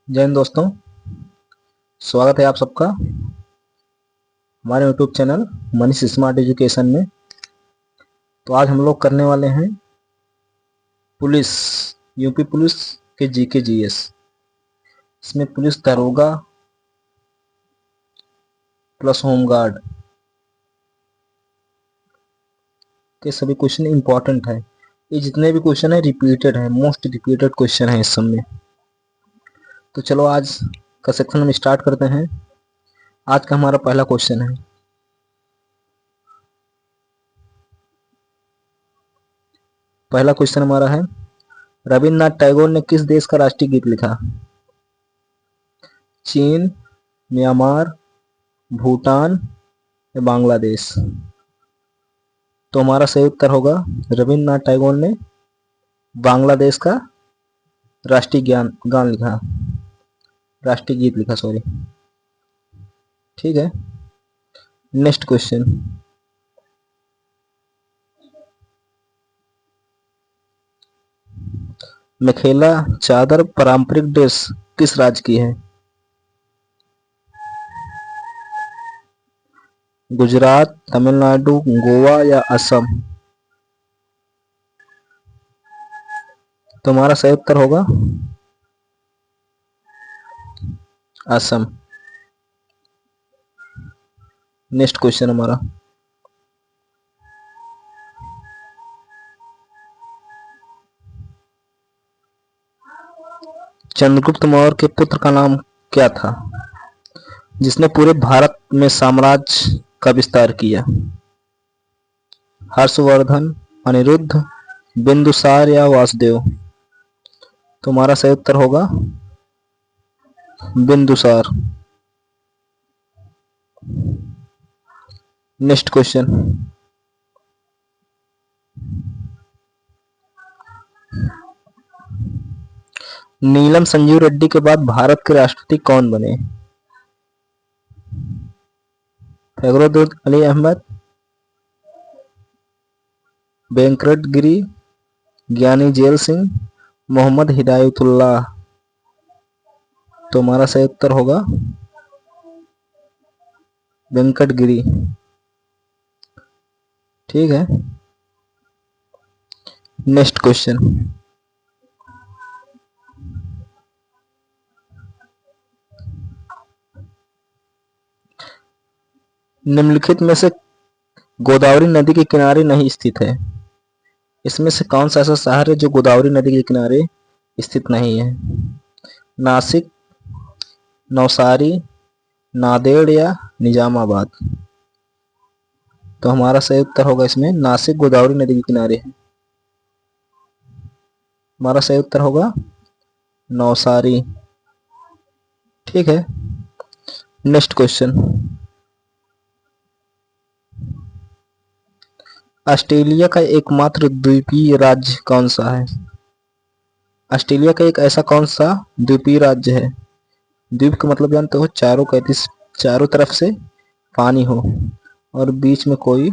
जय हिंद दोस्तों। स्वागत है आप सबका हमारे YouTube channel Manish smart education में। तो आज हम लोग करने वाले हैं पुलिस, यूपी पुलिस के जीके जीएस। इसमें पुलिस दरोगा प्लस होमगार्ड के सभी क्वेश्चन इंपॉर्टेंट है। ये जितने भी क्वेश्चन है रिपीटेड है, मोस्ट रिपीटेड क्वेश्चन है इस सब में। तो चलो आज का सेक्शन हम स्टार्ट करते हैं। आज का हमारा पहला क्वेश्चन है, पहला क्वेश्चन हमारा है, रविन्द्रनाथ टैगोर ने किस देश का राष्ट्रीय गीत लिखा? चीन, म्यांमार, भूटान या बांग्लादेश? तो हमारा सही उत्तर होगा रविन्द्रनाथ टैगोर ने बांग्लादेश का राष्ट्रीय गान लिखा, राष्ट्रीय गीत लिखा, सॉरी। ठीक है, नेक्स्ट क्वेश्चन, मेखेला चादर पारंपरिक ड्रेस किस राज्य की है? गुजरात, तमिलनाडु, गोवा या असम? तो हमारा सही उत्तर होगा असम। नेक्स्ट क्वेश्चन हमारा, चंद्रगुप्त मौर्य के पुत्र का नाम क्या था जिसने पूरे भारत में साम्राज्य का विस्तार किया? हर्षवर्धन, अनिरुद्ध, बिंदुसार या वासुदेव? तो हमारा सही उत्तर होगा बिंदुसार। नेक्स्ट क्वेश्चन, नीलम संजीव रेड्डी के बाद भारत के राष्ट्रपति कौन बने? फखरुद्दीन अली अहमद, वेंकट गिरी, ज्ञानी जेल सिंह, मोहम्मद हिदायतुल्लाह? तो हमारा सही उत्तर होगा वेंकट गिरी। ठीक है, नेक्स्ट क्वेश्चन, निम्नलिखित में से गोदावरी नदी के किनारे नहीं स्थित है। इसमें से कौन सा ऐसा शहर है जो गोदावरी नदी के किनारे स्थित नहीं है? नासिक, नवसारी, नांदेड़ या निजामाबाद? तो हमारा सही उत्तर होगा इसमें नासिक गोदावरी नदी के किनारे है। हमारा सही उत्तर होगा नवसारी। ठीक है, नेक्स्ट क्वेश्चन, ऑस्ट्रेलिया का एकमात्र द्वीपीय राज्य कौन सा है? ऑस्ट्रेलिया का एक ऐसा कौन सा द्वीपीय राज्य है? द्वीप का मतलब जानते हो, चारों तरफ से पानी हो और बीच में कोई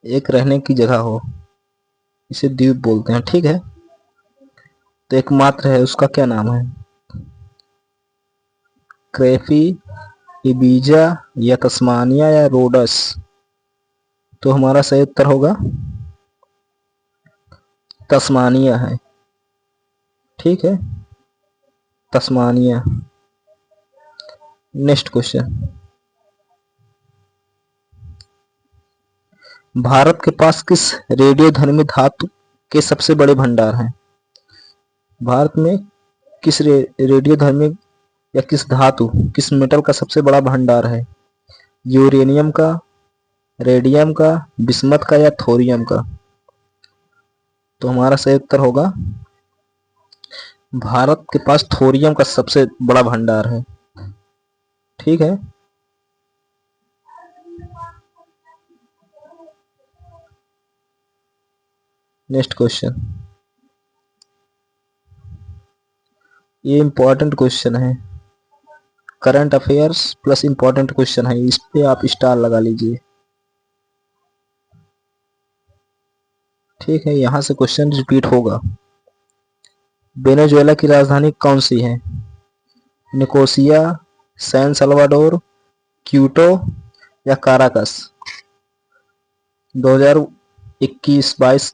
एक रहने की जगह हो, इसे द्वीप बोलते हैं। ठीक है, तो एकमात्र है, उसका क्या नाम है? क्रेफी, इबीजा या तस्मानिया या रोडस? तो हमारा सही उत्तर होगा तस्मानिया है। ठीक है, तस्मानिया। नेक्स्ट क्वेश्चन, भारत के पास किस रेडियोधर्मी धातु के सबसे बड़े भंडार हैं? भारत में किस रेडियोधर्मी या किस धातु, किस मेटल का सबसे बड़ा भंडार है? यूरेनियम का, रेडियम का, बिस्मथ का या थोरियम का? तो हमारा सही उत्तर होगा भारत के पास थोरियम का सबसे बड़ा भंडार है। ठीक है, नेक्स्ट क्वेश्चन, ये इंपॉर्टेंट क्वेश्चन है, current affairs plus important question है, इस पे आप स्टार लगा लीजिए। ठीक है, यहां से क्वेश्चन रिपीट होगा। वेनेजुएला की राजधानी कौन सी है? निकोसिया, सैन सल्वाडोर, क्यूटो या काराकस? 2021-22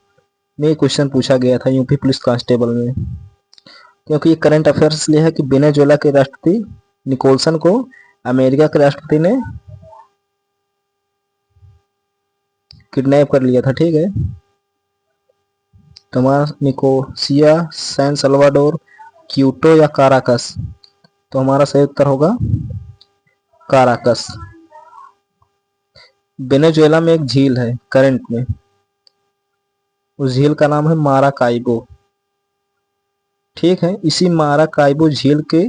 में क्वेश्चन पूछा गया था यूपी पुलिस कांस्टेबल में। क्योंकि ये करंट अफेयर्स इसलिए है कि वेनेजुएला के राष्ट्रपति निकोलसन को अमेरिका के राष्ट्रपति ने किडनैप कर लिया था। ठीक है, तुम्हारा निकोसिया, सैन सल्वाडोर, क्यूटो या काराकस? तो हमारा सही उत्तर होगा काराकस। वेनेजुएला में एक झील है करंट में, उस झील का नाम है माराकाइबो। ठीक है, इसी माराकाइबो झील के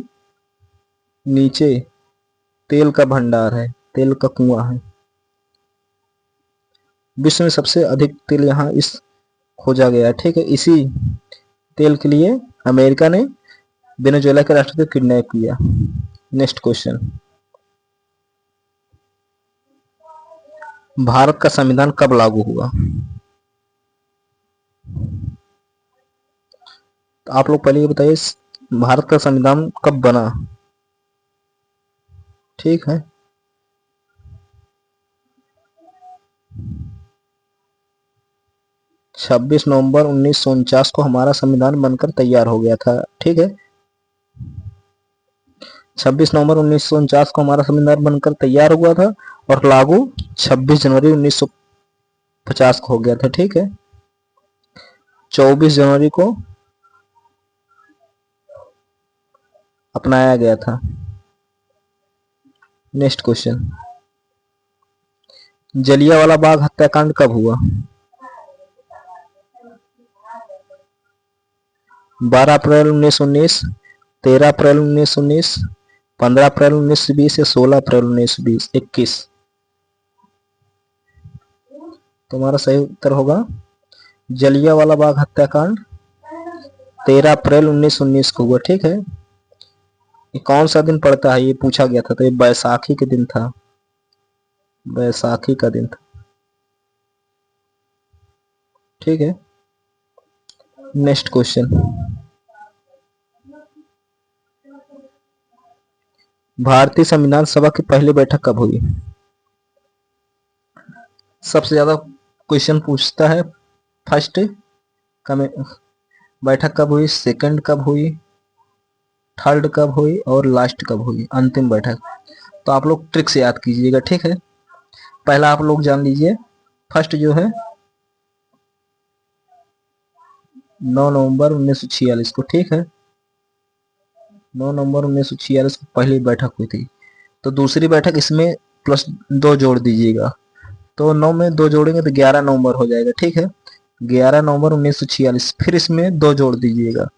नीचे तेल का भंडार है, तेल का कुआं है। विश्व में सबसे अधिक तेल यहाँ इस खोजा गया है। ठीक है, इसी तेल के लिए अमेरिका ने वेनेजुएला के राष्ट्रपति को किडनैप किया। नेक्स्ट क्वेश्चन, भारत का संविधान कब लागू हुआ? तो आप लोग पहले ये बताइए, भारत का संविधान कब बना? ठीक है, 26 नवंबर 1949 को हमारा संविधान बनकर तैयार हो गया था। ठीक है, 26 नवंबर 1949 को हमारा संविधान बनकर तैयार हुआ था और लागू 26 जनवरी 1950 को हो गया था। ठीक है, 24 जनवरी को अपनाया गया था। नेक्स्ट क्वेश्चन, जलियांवाला बाग हत्याकांड कब हुआ? 12 अप्रैल 1919, 13 अप्रैल 1919, 15 अप्रैल 1920 या 16 अप्रैल 1920, 21? तुम्हारा सही उत्तर होगा जलियांवाला बाग हत्याकांड 13 अप्रैल 1919 को हुआ। ठीक है, ये कौन सा दिन पड़ता है ये पूछा गया था, तो ये बैसाखी के दिन था, बैसाखी का दिन था। ठीक है, नेक्स्ट क्वेश्चन, भारतीय संविधान सभा की पहली बैठक कब हुई? सबसे ज्यादा क्वेश्चन पूछता है फर्स्ट बैठक कब हुई, सेकंड कब हुई, थर्ड कब हुई और लास्ट कब हुई, अंतिम बैठक। तो आप लोग ट्रिक से याद कीजिएगा। ठीक है, पहला आप लोग जान लीजिए, फर्स्ट जो है 9 नवंबर 1946 को। ठीक है, 9 नवंबर 1946 को पहली बैठक हुई थी। तो दूसरी बैठक इसमें +2 जोड़ दीजिएगा, तो 9 में 2 जोड़ेंगे तो 11 नवंबर हो जाएगा। ठीक है, 11 नवंबर 1946, फिर इसमें 2 जोड़ दीजिएगा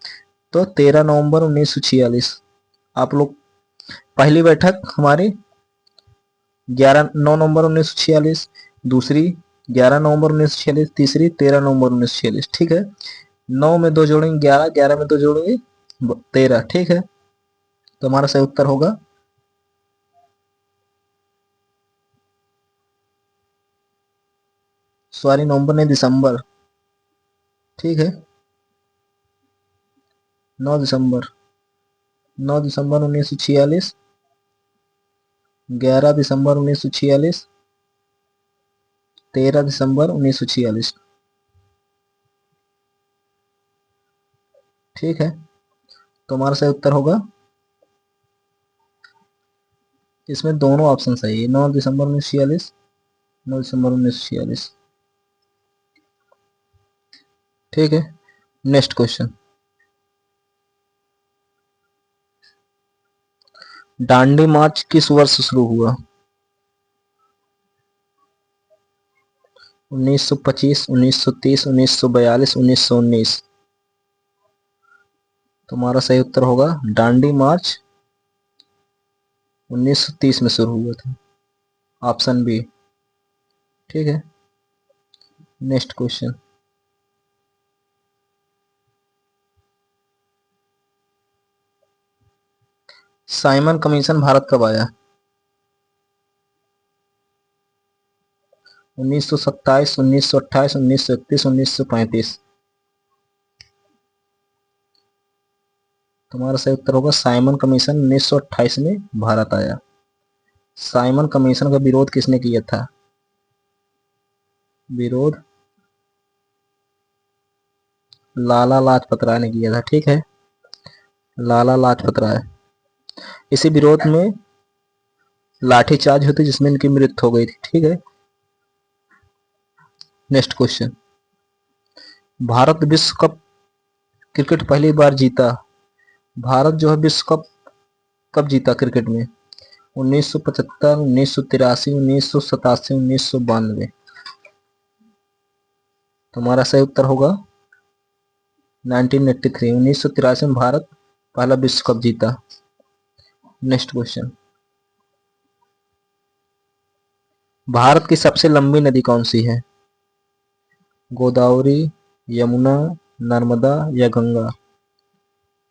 तो 13 नवंबर 1946। आप लोग पहली बैठक हमारी 9 नवंबर 1946, दूसरी 11 नवंबर 1946, तीसरी 13 नवंबर 1946। ठीक है, 9 में 2 जोड़ेंगे 11, 11 में 2 जोड़ेंगे 13। ठीक है, तो हमारा सही उत्तर होगा सॉरी नवंबर नहीं दिसंबर। ठीक है, 9 दिसंबर, 9 दिसंबर 1946, 11 दिसंबर 1946, 13 दिसंबर 1946। ठीक है, तो हमारा सही उत्तर होगा, इसमें दोनों ऑप्शन सही है, 9 दिसंबर 1946, 9 दिसंबर 1946। ठीक है, नेक्स्ट क्वेश्चन, दांडी मार्च किस वर्ष शुरू हुआ? 1925, 1930, 1942, 1919? तुम्हारा सही उत्तर होगा दांडी मार्च 1930 में शुरू हुआ था, ऑप्शन बी। ठीक है, next question, Simon commission Bharat कब आया? 1927, 1928, 1931, 1935? तुम्हारा सही उत्तर होगा साइमन कमीशन 1928 में भारत आया। साइमन कमीशन का विरोध किसने किया था? विरोध लाला लाजपत राय ने किया था। ठीक है, लाला लाजपत राय। इसी विरोध में लाठीचार्ज हुई थी जिसमें इनकी मृत्यु हो गई थी। ठीक है, नेक्स्ट क्वेश्चन। भारत विश्व कप क्रिकेट पहली बार जीता। भारत जो है विश्व कप कब जीता क्रिकेट में? 1975, 1983, 1987, 1992। तुम्हारा सही उत्तर होगा 1983, 1983 में भारत पहला विश्व कप जीता। Next question. भारत की सबसे लंबी नदी कौन सी है? गोदावरी, यमुना, नर्मदा या गंगा?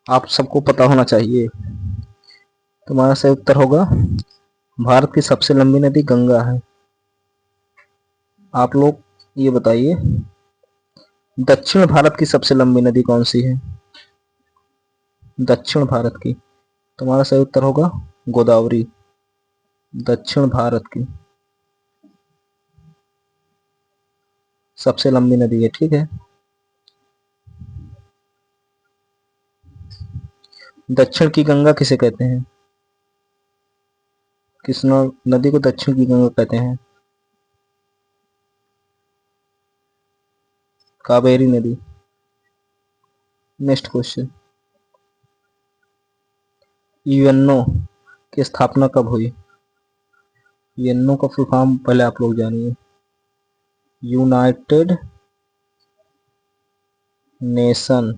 आप सबको पता होना चाहिए। तुम्हारा सही उत्तर होगा भारत की सबसे लंबी नदी गंगा है। आप लोग ये बताइए दक्षिण भारत की सबसे लंबी नदी कौन सी है? दक्षिण भारत की। तुम्हारा सही उत्तर होगा गोदावरी। दक्षिण भारत की सबसे लंबी नदी है। ठीक है, दक्षिण की गंगा किसे कहते हैं? किस नदी को दक्षिण की गंगा कहते हैं? कावेरी नदी। Next question. यूएनओ की स्थापना कब हुई? यूएनओ का फुल फॉर्म पहले आप लोग जानिए। United Nation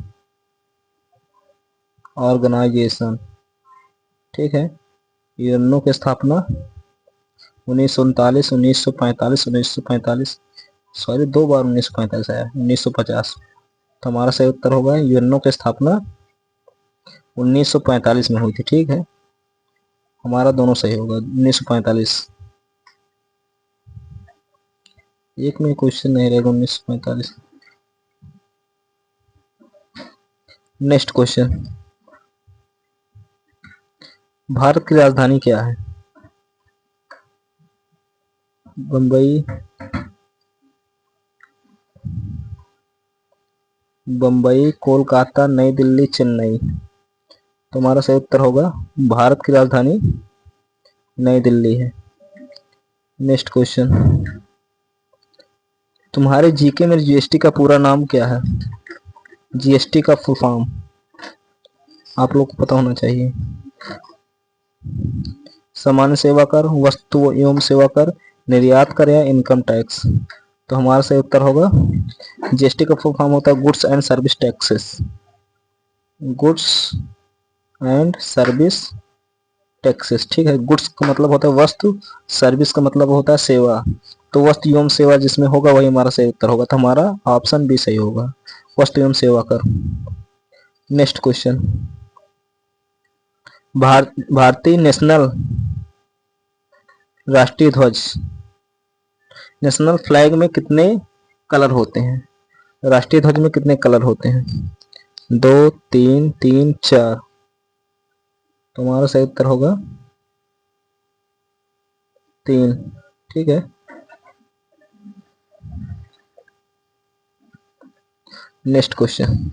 organisation. ठीक है, यूएनओ की स्थापना 1939, 1945, 1945, सॉरी 2 बार 1945 आया, 1950। तो हमारा सही उत्तर होगा यूएनओ की स्थापना 1945 में हुई थी। ठीक है, हमारा दोनों सही होगा 1945। एक में क्वेश्चन नहीं रहेगा 1945। Next question. भारत की राजधानी क्या है? बम्बई, बम्बई, कोलकाता, नई दिल्ली, चेन्नई। तुम्हारा सही उत्तर होगा भारत की राजधानी नई दिल्ली है। Next question. तुम्हारे जीके में जीएसटी का पूरा नाम क्या है? जीएसटी का फुल फॉर्म आप लोग को पता होना चाहिए। सामान्य सेवा कर, वस्तु एवं सेवा कर, निर्यात कर या इनकम टैक्स? तो हमारा सही उत्तर होगा जीएसटी का फुल फॉर्म होता है goods and service taxes. Goods and service taxes. ठीक है, गुड्स का मतलब होता है वस्तु, सर्विस का मतलब होता है सेवा। तो वस्तु एवं सेवा जिसमें होगा वही हमारा सही उत्तर होगा। तो हमारा ऑप्शन बी सही होगा, वस्तु एवं सेवा कर। Next question. भारतीय नेशनल राष्ट्रीय ध्वज, नेशनल फ्लैग में कितने कलर होते हैं? राष्ट्रीय ध्वज में कितने कलर होते हैं? 2, 3, 3, 4। तुम्हारा सही उत्तर होगा 3। ठीक है, नेक्स्ट क्वेश्चन।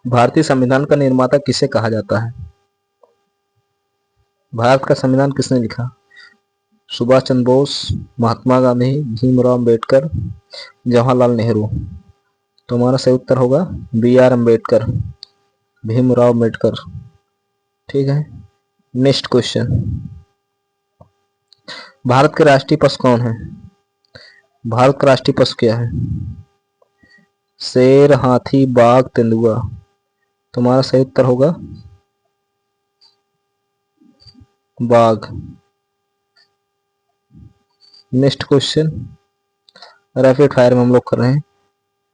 भारतीय संविधान का निर्माता किसे कहा जाता है? भारत का संविधान किसने लिखा? सुभाष चंद्र बोस, महात्मा गांधी, भीमराव अम्बेडकर, जवाहरलाल नेहरू। तो हमारा सही उत्तर होगा बी आर अम्बेडकर, भीमराव अम्बेडकर। ठीक है, नेक्स्ट क्वेश्चन। भारत के राष्ट्रीय पशु कौन है? भारत का राष्ट्रीय पशु क्या है? शेर, हाथी, बाघ, तेंदुआ। तुम्हारा सही उत्तर होगा बाघ। नेक्स्ट क्वेश्चन, रैपिड फायर में हम लोग कर रहे हैं।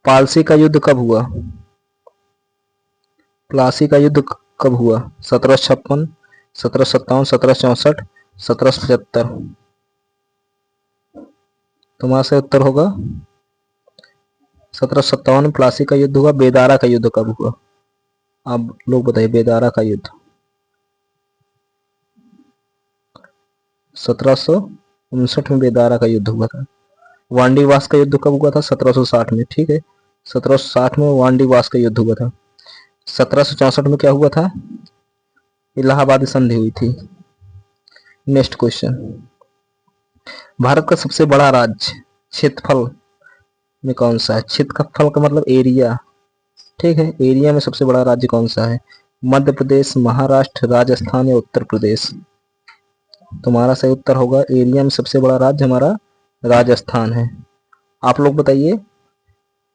पालसी का युद्ध कब हुआ? प्लासी का युद्ध कब हुआ? 1756, 1757, 1764, 1775। तुम्हारा सही उत्तर होगा 1757 में प्लासी का युद्ध हुआ। बेदारा का युद्ध कब हुआ? आप लोग बताइए, बेदारा का युद्ध 1759 में बेदारा का युद्ध हुआ था। वांडीवास का युद्ध कब हुआ था? 1760 में। ठीक है, 1760 में वांडीवास का युद्ध हुआ था। 1764 में क्या हुआ था? इलाहाबाद संधि हुई थी। नेक्स्ट क्वेश्चन, भारत का सबसे बड़ा राज्य क्षेत्रफल में कौन सा है? क्षेत्रफल का मतलब एरिया। ठीक है, एरिया में सबसे बड़ा राज्य कौन सा है? मध्य प्रदेश, महाराष्ट्र, राजस्थान या उत्तर प्रदेश? तुम्हारा सही उत्तर होगा, एरिया में सबसे बड़ा राज्य हमारा राजस्थान है। आप लोग बताइए,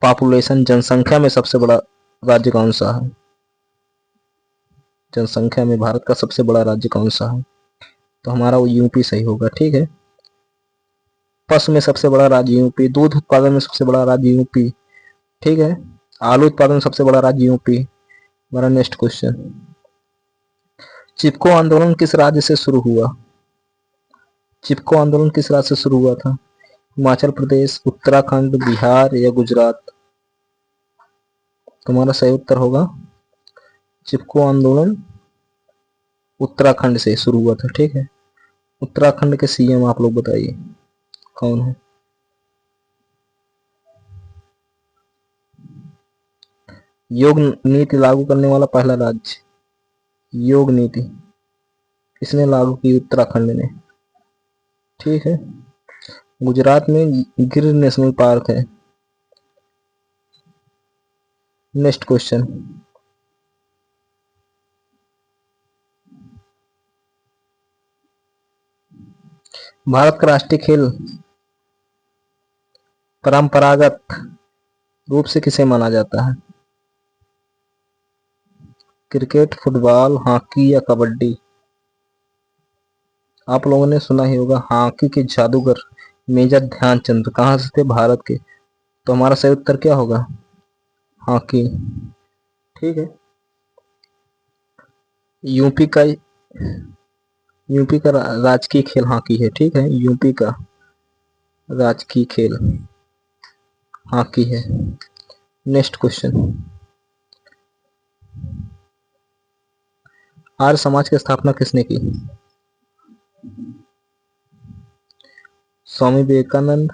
पॉपुलेशन जनसंख्या में सबसे बड़ा राज्य कौन सा है? जनसंख्या में भारत का सबसे बड़ा राज्य कौन सा है? तो हमारा वो यूपी सही होगा। ठीक है, पशु में सबसे बड़ा राज्य यूपी, दूध उत्पादन में सबसे बड़ा राज्य यूपी। ठीक है, आलू उत्पादन में सबसे बड़ा राज्य यूपी। हमारा नेक्स्ट क्वेश्चन, चिपको आंदोलन किस राज्य से शुरू हुआ? चिपको आंदोलन किस राज्य से शुरू हुआ था? हिमाचल प्रदेश, उत्तराखंड, बिहार या गुजरात? तुम्हारा सही उत्तर होगा, चिपको आंदोलन उत्तराखंड से शुरू हुआ था। ठीक है, उत्तराखंड के सीएम आप लोग बताइए कौन है? योग नीति लागू करने वाला पहला राज्य, योग नीति किसने लागू की? उत्तराखंड ने। ठीक है, गुजरात में गिर नेशनल पार्क है। नेक्स्ट क्वेश्चन, भारत का राष्ट्रीय खेल परंपरागत रूप से किसे माना जाता है? क्रिकेट, फुटबॉल, हॉकी या कबड्डी? आप लोगों ने सुना ही होगा, हॉकी के जादूगर मेजर ध्यानचंद कहाँ से थे? भारत के। तो हमारा सही उत्तर क्या होगा? हॉकी। ठीक है, यूपी का राजकीय खेल हॉकी है। ठीक है, यूपी का राजकीय खेल हॉकी है। नेक्स्ट क्वेश्चन, आर्य समाज की स्थापना किसने की? स्वामी विवेकानंद,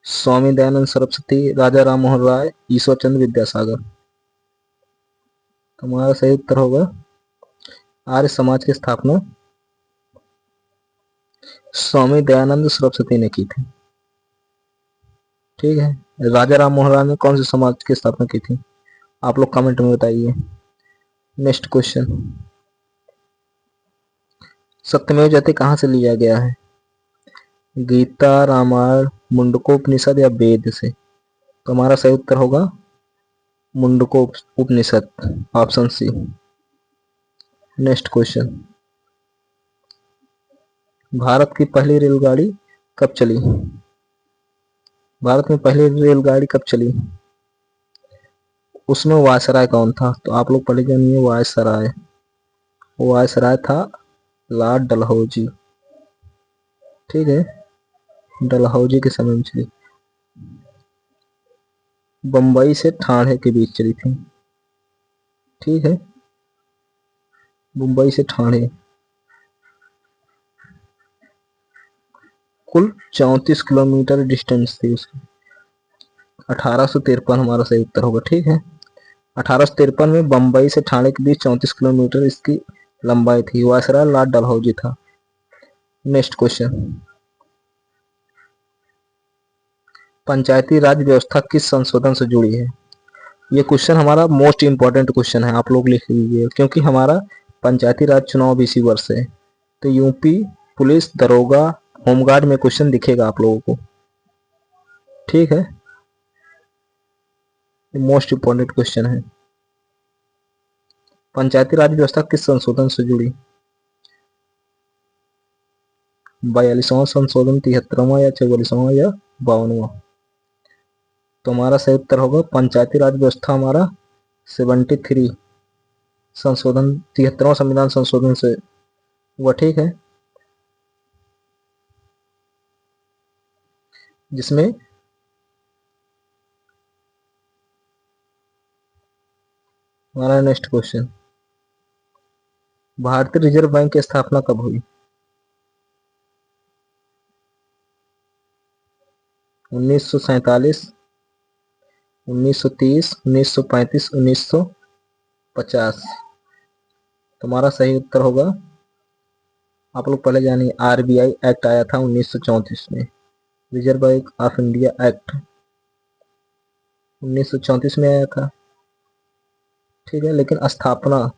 स्वामी दयानंद सरस्वती, राजा राम मोहन राय, ईश्वर चंद्र विद्यासागर? तुम्हारा सही उत्तर होगा, आर्य समाज की स्थापना स्वामी दयानंद सरस्वती ने की थी। ठीक है, राजा राम मोहन राय ने कौन से समाज की स्थापना की थी? आप लोग कमेंट में बताइए। नेक्स्ट क्वेश्चन, सत्यमेव जयते कहाँ से लिया गया है? गीता, रामायण, मुंडकोपनिषद या वेद से? तो हमारा सही उत्तर होगा Mundakopanishad, option C. Next question, Bharat की पहली रेलगाड़ी कब चली? भारत में पहली रेलगाड़ी कब चली? उसमें वायसराय कौन था? तो आप लोग पढ़ जानिए, वायसराय, वायसराय था लॉर्ड डलहौजी। ठीक है, डलहौजी के समय में चली। बंबई से ठाणे के बीच चली थी। ठीक है, मुंबई से ठाणे कुल 34 किलोमीटर डिस्टेंस थी उसकी। 1853 हमारा सही उत्तर होगा। ठीक है, 1853 में बंबई से ठाणे के बीच 34 किलोमीटर इसकी लंबाई थी। वायसराय लॉर्ड डलहौजी था। नेक्स्ट क्वेश्चन, पंचायती राज व्यवस्था किस संशोधन से जुड़ी है? ये क्वेश्चन हमारा मोस्ट इंपॉर्टेंट क्वेश्चन है, आप लोग लिख लीजिए, क्योंकि हमारा पंचायती राज चुनाव भी इसी वर्ष है। तो यूपी पुलिस, दरोगा, होमगार्ड में क्वेश्चन दिखेगा आप लोगों को। ठीक है, मोस्ट इंपॉर्टेंट क्वेश्चन है, पंचायती राज व्यवस्था किस संशोधन से जुड़ी? 42वां संशोधन, 73वां या 44वां या 52वां? तो हमारा सही उत्तर होगा पंचायती राज व्यवस्था हमारा 73 संशोधन, 73वां संविधान संशोधन से हुआ। ठीक है, जिसमें हमारा नेक्स्ट क्वेश्चन, भारतीय रिजर्व बैंक की स्थापना कब हुई? 1947, 1930, 1935, 1950। तुम्हारा सही उत्तर होगा, आप लोग पहले जानिए, आरबीआई एक्ट आया था 1934 में, reserve bank of India act 1934 में आया था। ठीक है, लेकिन स्थापना,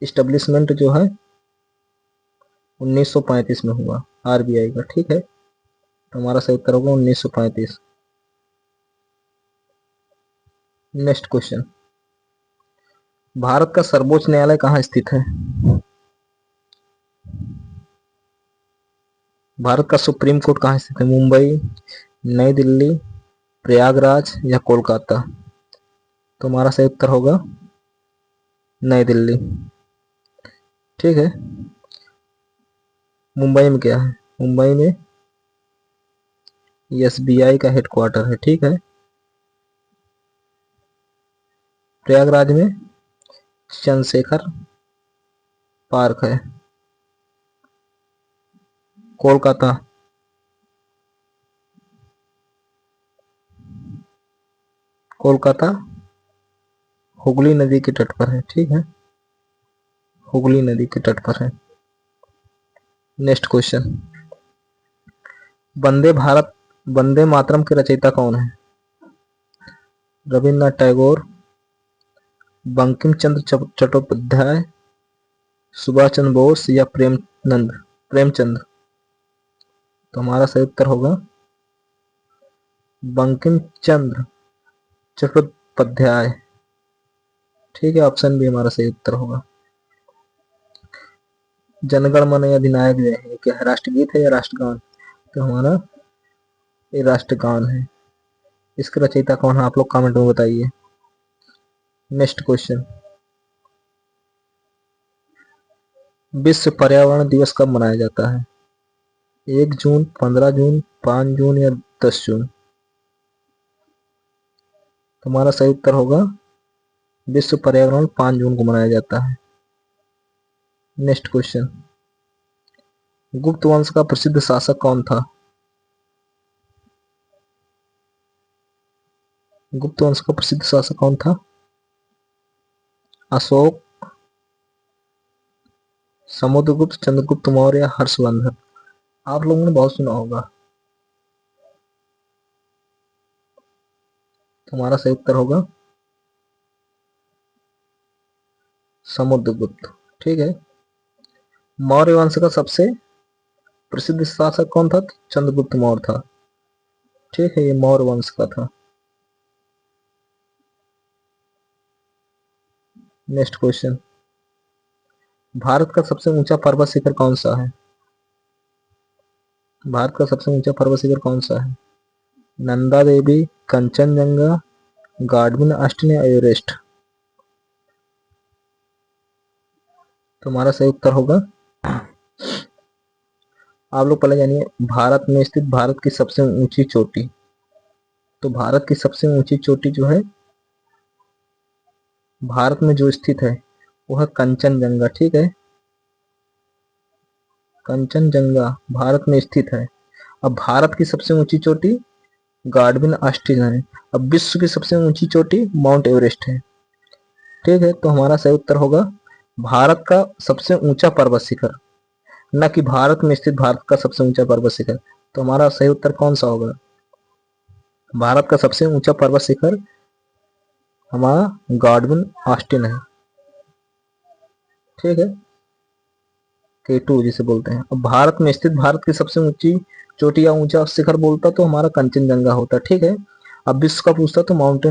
इस्टेब्लिशमेंट जो है 1935 में हुआ आरबीआई का। ठीक है, तो हमारा सही उत्तर होगा 1935। नेक्स्ट क्वेश्चन, भारत का सर्वोच्च न्यायालय कहाँ स्थित है? भारत का सुप्रीम कोर्ट कहाँ स्थित है? मुंबई, नई दिल्ली, प्रयागराज या कोलकाता? तो हमारा सही उत्तर होगा नई दिल्ली। ठीक है, मुंबई में क्या है? मुंबई में एसबीआई का हेडक्वार्टर है। ठीक है, प्रयागराज में चंद्रशेखर पार्क है। कोलकाता, कोलकाता हुगली नदी के तट पर है। ठीक है, हुगली नदी के तट पर है। नेक्स्ट क्वेश्चन, वंदे भारत, वंदे मातरम के रचयिता कौन है? रविन्द्रनाथ टैगोर, बंकिम चंद्र चट्टोपाध्याय, सुभाष चंद्र बोस या प्रेमचंद? तो हमारा सही उत्तर होगा बंकिम चंद्र चट्टोपाध्याय। ठीक है, ऑप्शन बी हमारा सही उत्तर होगा। जनगण मन अधिनायक जय है, क्या है, राष्ट्रगीत है या राष्ट्रगान? तो हमारा ये राष्ट्रगान है। इसके रचयिता कौन है, आप लोग कमेंट में बताइए। नेक्स्ट क्वेश्चन, विश्व पर्यावरण दिवस कब मनाया जाता है? 1 जून, 15 जून, 5 जून या 10 जून? तुम्हारा सही उत्तर होगा विश्व पर्यावरण 5 जून को मनाया जाता है। नेक्स्ट क्वेश्चन, गुप्त वंश का प्रसिद्ध शासक कौन था? गुप्त वंश का प्रसिद्ध शासक कौन था? अशोक, समुद्रगुप्त, चंद्रगुप्त मौर्य या हर्षवर्धन? आप लोगों ने बहुत सुना होगा। तुम्हारा सही उत्तर होगा समुद्रगुप्त। ठीक है, मौर्य वंश का सबसे प्रसिद्ध शासक कौन था? चंद्रगुप्त मौर्य था। ठीक है, ये मौर्य वंश का था। नेक्स्ट क्वेश्चन, भारत का सबसे ऊंचा पर्वत शिखर कौन सा है? भारत का सबसे ऊंचा पर्वत शिखर कौन सा है? नंदा देवी, कंचनजंगा, गार्डविन ऑस्टिन या एवरेस्ट? तुम्हारा सही उत्तर होगा, आप लोग पहले जानिए, भारत में स्थित भारत की सबसे ऊंची चोटी। तो भारत की सबसे ऊंची चोटी जो है भारत में जो स्थित है वो है कंचनजंगा। ठीक है, कंचनजंगा भारत में स्थित है। अब भारत की सबसे ऊंची चोटी गार्डविन ऑस्टिन है। अब विश्व की सबसे ऊंची चोटी माउंट एवरेस्ट है। ठीक है, तो हमारा सही उत्तर होगा भारत का सबसे ऊंचा पर्वत शिखर, न कि भारत में स्थित भारत का सबसे ऊंचा पर्वत शिखर। तो हमारा सही उत्तर कौन सा होगा? भारत का सबसे ऊंचा पर्वत शिखर हमारा गार्डविन ऑस्टिन है। ठीक है, K2 जिसे बोलते हैं। अब भारत में स्थित भारत की सबसे ऊंची चोटी या ऊंचा शिखर बोलता तो हमारा कंचनजंगा होता। ठीक है, अब विश्व का पूछता तो माउंट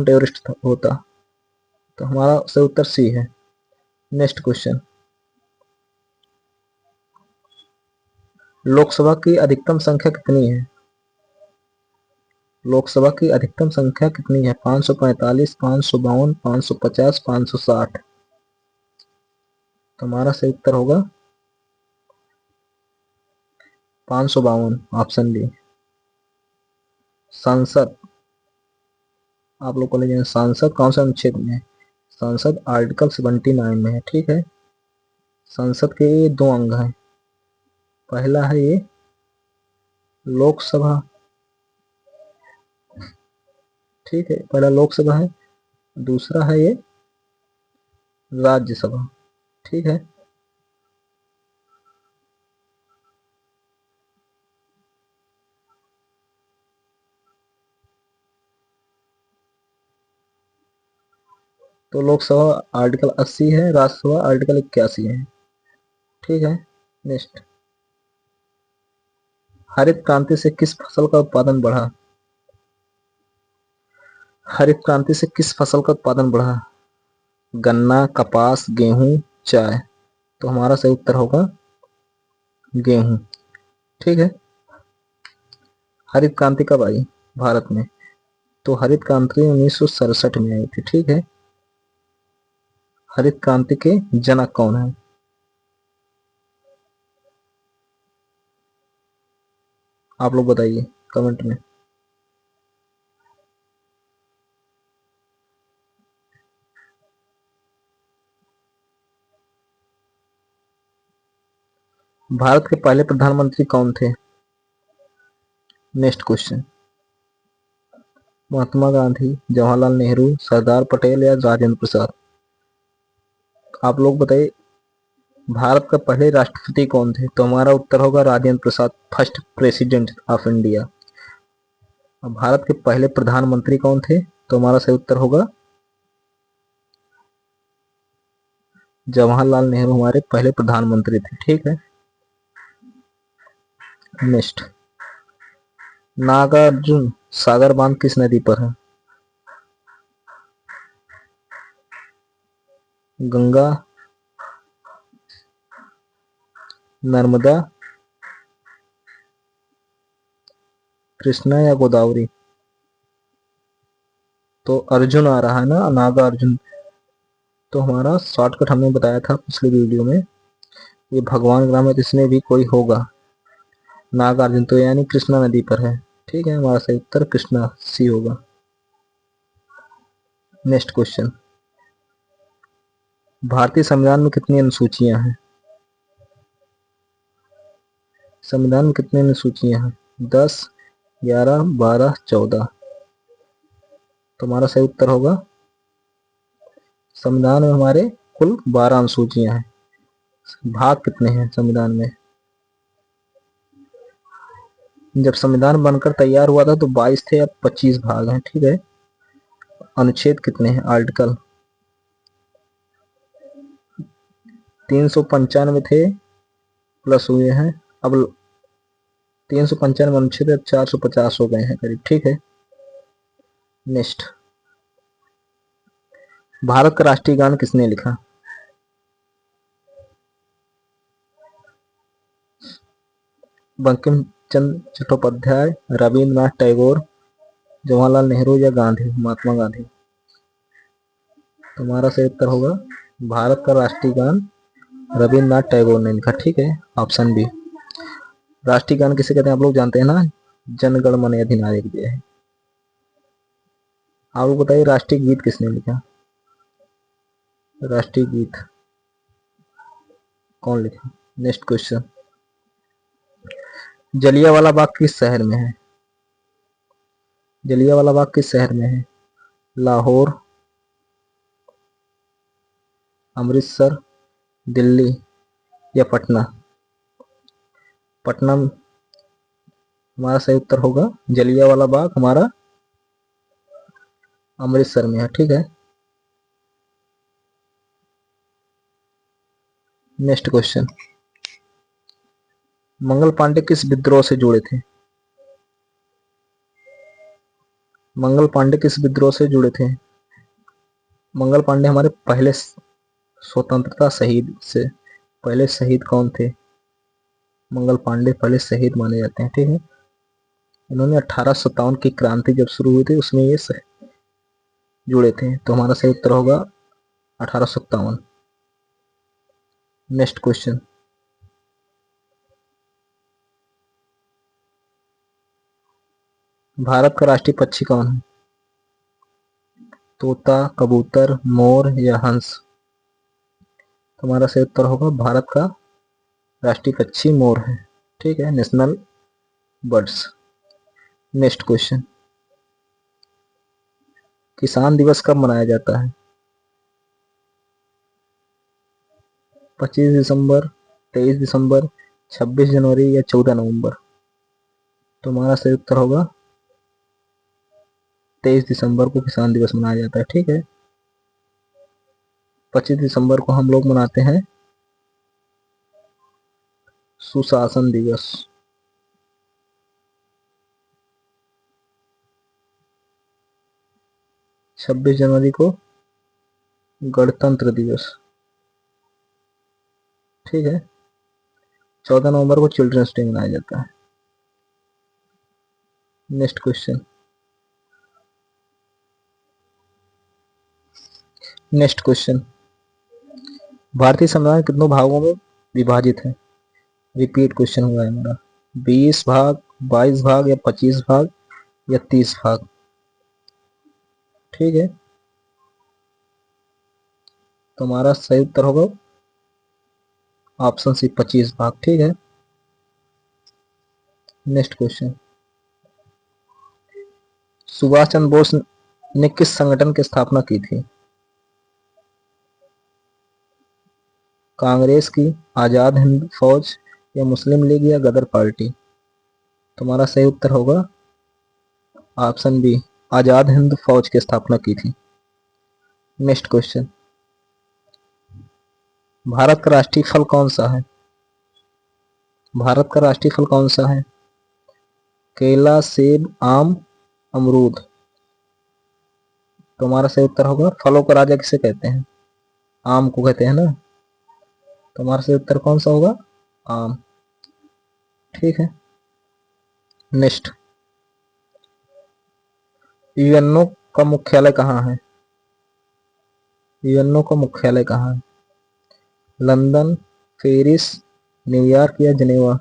एवरेस्ट होता। तो हमारा सही उत्तर सी है। नेक्स्ट क्वेश्चन, लोकसभा की अधिकतम संख्या कितनी है? लोकसभा की अधिकतम संख्या कितनी है? 545, 552, 550, 560? तो हमारा सही उत्तर होगा 552, ऑप्शन बी। संसद, आप लोग को ले जाए, सांसद कौन सा अनुच्छेद में है? संसद आर्टिकल 79 में है, ठीक है। संसद के ये दो अंग हैं, पहला है ये लोकसभा, ठीक है, पहला लोकसभा है, दूसरा है ये राज्यसभा, ठीक है। तो लोकसभा आर्टिकल 80 है, राज्यसभा आर्टिकल 81 है, ठीक है। नेक्स्ट, हरित क्रांति से किस फसल का उत्पादन बढ़ा? हरित क्रांति से किस फसल का उत्पादन बढ़ा? गन्ना, कपास, गेहूं, चाय। तो हमारा सही उत्तर होगा गेहूं, ठीक है। हरित क्रांति कब आई भारत में? तो हरित क्रांति 1967 में आई थी, ठीक है। हरित क्रांति के जनक कौन है? आप लोग बताइए कमेंट में। भारत के पहले प्रधानमंत्री कौन थे? नेक्स्ट क्वेश्चन, महात्मा गांधी, जवाहरलाल नेहरू, सरदार पटेल या राजेंद्र प्रसाद? आप लोग बताइए भारत का पहले राष्ट्रपति कौन थे? तो हमारा उत्तर होगा Rajendra Prasad, first president of India. अब भारत के पहले प्रधानमंत्री कौन थे? तो हमारा सही उत्तर होगा जवाहरलाल नेहरू हमारे पहले प्रधानमंत्री थे, ठीक है। नेक्स्ट, नागार्जुन सागर बांध किस नदी पर है? गंगा, नर्मदा, कृष्णा या गोदावरी? तो अर्जुन आ रहा है ना, नागार्जुन। तो हमारा शॉर्टकट हमने बताया था पिछले वीडियो में, ये भगवान ग्राम है तो इसमें भी कोई होगा नागार्जुन, तो यानी कृष्णा नदी पर है, ठीक है। हमारा सही उत्तर कृष्णा सी होगा। नेक्स्ट क्वेश्चन, भारतीय संविधान में कितनी अनुसूचियां हैं? संविधान में कितनी अनुसूचियां हैं? 10, 11, 12, 14? तो हमारा सही उत्तर होगा, संविधान में हमारे कुल 12 अनुसूचियां हैं। भाग कितने हैं संविधान में? जब संविधान बनकर तैयार हुआ था तो 22 थे, अब 25 भाग हैं, ठीक है। अनुच्छेद कितने हैं? आर्टिकल 395 थे, प्लस हुए हैं अब 395 अनुच्छेद, अब 450 हो गए हैं करीब, ठीक है। नेक्स्ट, भारत का राष्ट्रीय गान किसने लिखा? बंकिम चंद्र चट्टोपाध्याय, रविन्द्रनाथ टैगोर, जवाहरलाल नेहरू या गांधी, महात्मा गांधी? तुम्हारा सही उत्तर होगा भारत का राष्ट्रीय गान रविन्द्रनाथ टैगोर ने लिखा, ठीक है। Option B. राष्ट्रीय गान किसे कहते हैं आप लोग जानते हैं ना, जन गण मन अधिनायक जय है। आप लोग बताइए राष्ट्रीय गीत किसने लिखा? राष्ट्रीय गीत कौन लिखा? नेक्स्ट क्वेश्चन, जलियांवाला बाग किस शहर में है? जलियांवाला बाग किस शहर में है? लाहौर, अमृतसर, दिल्ली या पटना? पटना हमारा सही उत्तर होगा, जलियांवाला बाग हमारा अमृतसर में है, ठीक है। नेक्स्ट क्वेश्चन, मंगल पांडे किस विद्रोह से जुड़े थे? मंगल पांडे किस विद्रोह से जुड़े थे? मंगल पांडे हमारे पहले स्वतंत्रता शहीद से पहले शहीद कौन थे? मंगल पांडे पहले शहीद माने जाते हैं, ठीक है। इन्होंने 1857 की क्रांति जब शुरू हुई थी उसमें ये जुड़े थे, तो हमारा सही उत्तर होगा 1857। नेक्स्ट क्वेश्चन, भारत का राष्ट्रीय पक्षी कौन है? तोता, कबूतर, मोर या हंस? तुम्हारा सही उत्तर होगा भारत का राष्ट्रीय पक्षी मोर है। ठीक है, नेशनल बर्ड्स। नेक्स्ट क्वेश्चन, किसान दिवस कब मनाया जाता है? 25 दिसंबर, 23 दिसंबर, 26 जनवरी या 14 नवंबर? तुम्हारा सही उत्तर होगा 23 दिसंबर को किसान दिवस मनाया जाता है। ठीक है, 25 दिसंबर को हम लोग मनाते हैं सुशासन दिवस। 26 जनवरी को गणतंत्र दिवस। ठीक है, 14 नवंबर को चिल्ड्रंस डे मनाया जाता है। नेक्स्ट क्वेश्चन, भारतीय संविधान कितनों भागों में विभाजित है? रिपीट क्वेश्चन हुआ है हमारा। 20 भाग, 22 भाग या 25 भाग या 30 भाग? ठीक है, तुम्हारा सही उत्तर होगा ऑप्शन सी 25 भाग। ठीक है, नेक्स्ट क्वेश्चन, सुभाष चंद्र बोस ने किस संगठन की स्थापना की थी? कांग्रेस की, आजाद हिंद फौज या मुस्लिम लीग या गदर पार्टी? तुम्हारा सही उत्तर होगा ऑप्शन बी, आजाद हिंद फौज की स्थापना की थी। नेक्स्ट क्वेश्चन, भारत का राष्ट्रीय फल कौन सा है? भारत का राष्ट्रीय फल कौन सा है? केला, सेब, आम, अमरूद? तुम्हारा सही उत्तर होगा, फलों का राजा किसे कहते हैं? आम को कहते हैं ना। तुम्हारा सही उत्तर कौन सा होगा? आम। ठीक है, नेक्स्ट, यूएनओ का मुख्यालय कहाँ है? यूएनओ का मुख्यालय कहाँ है? लंदन, पेरिस, न्यूयॉर्क या जिनेवा?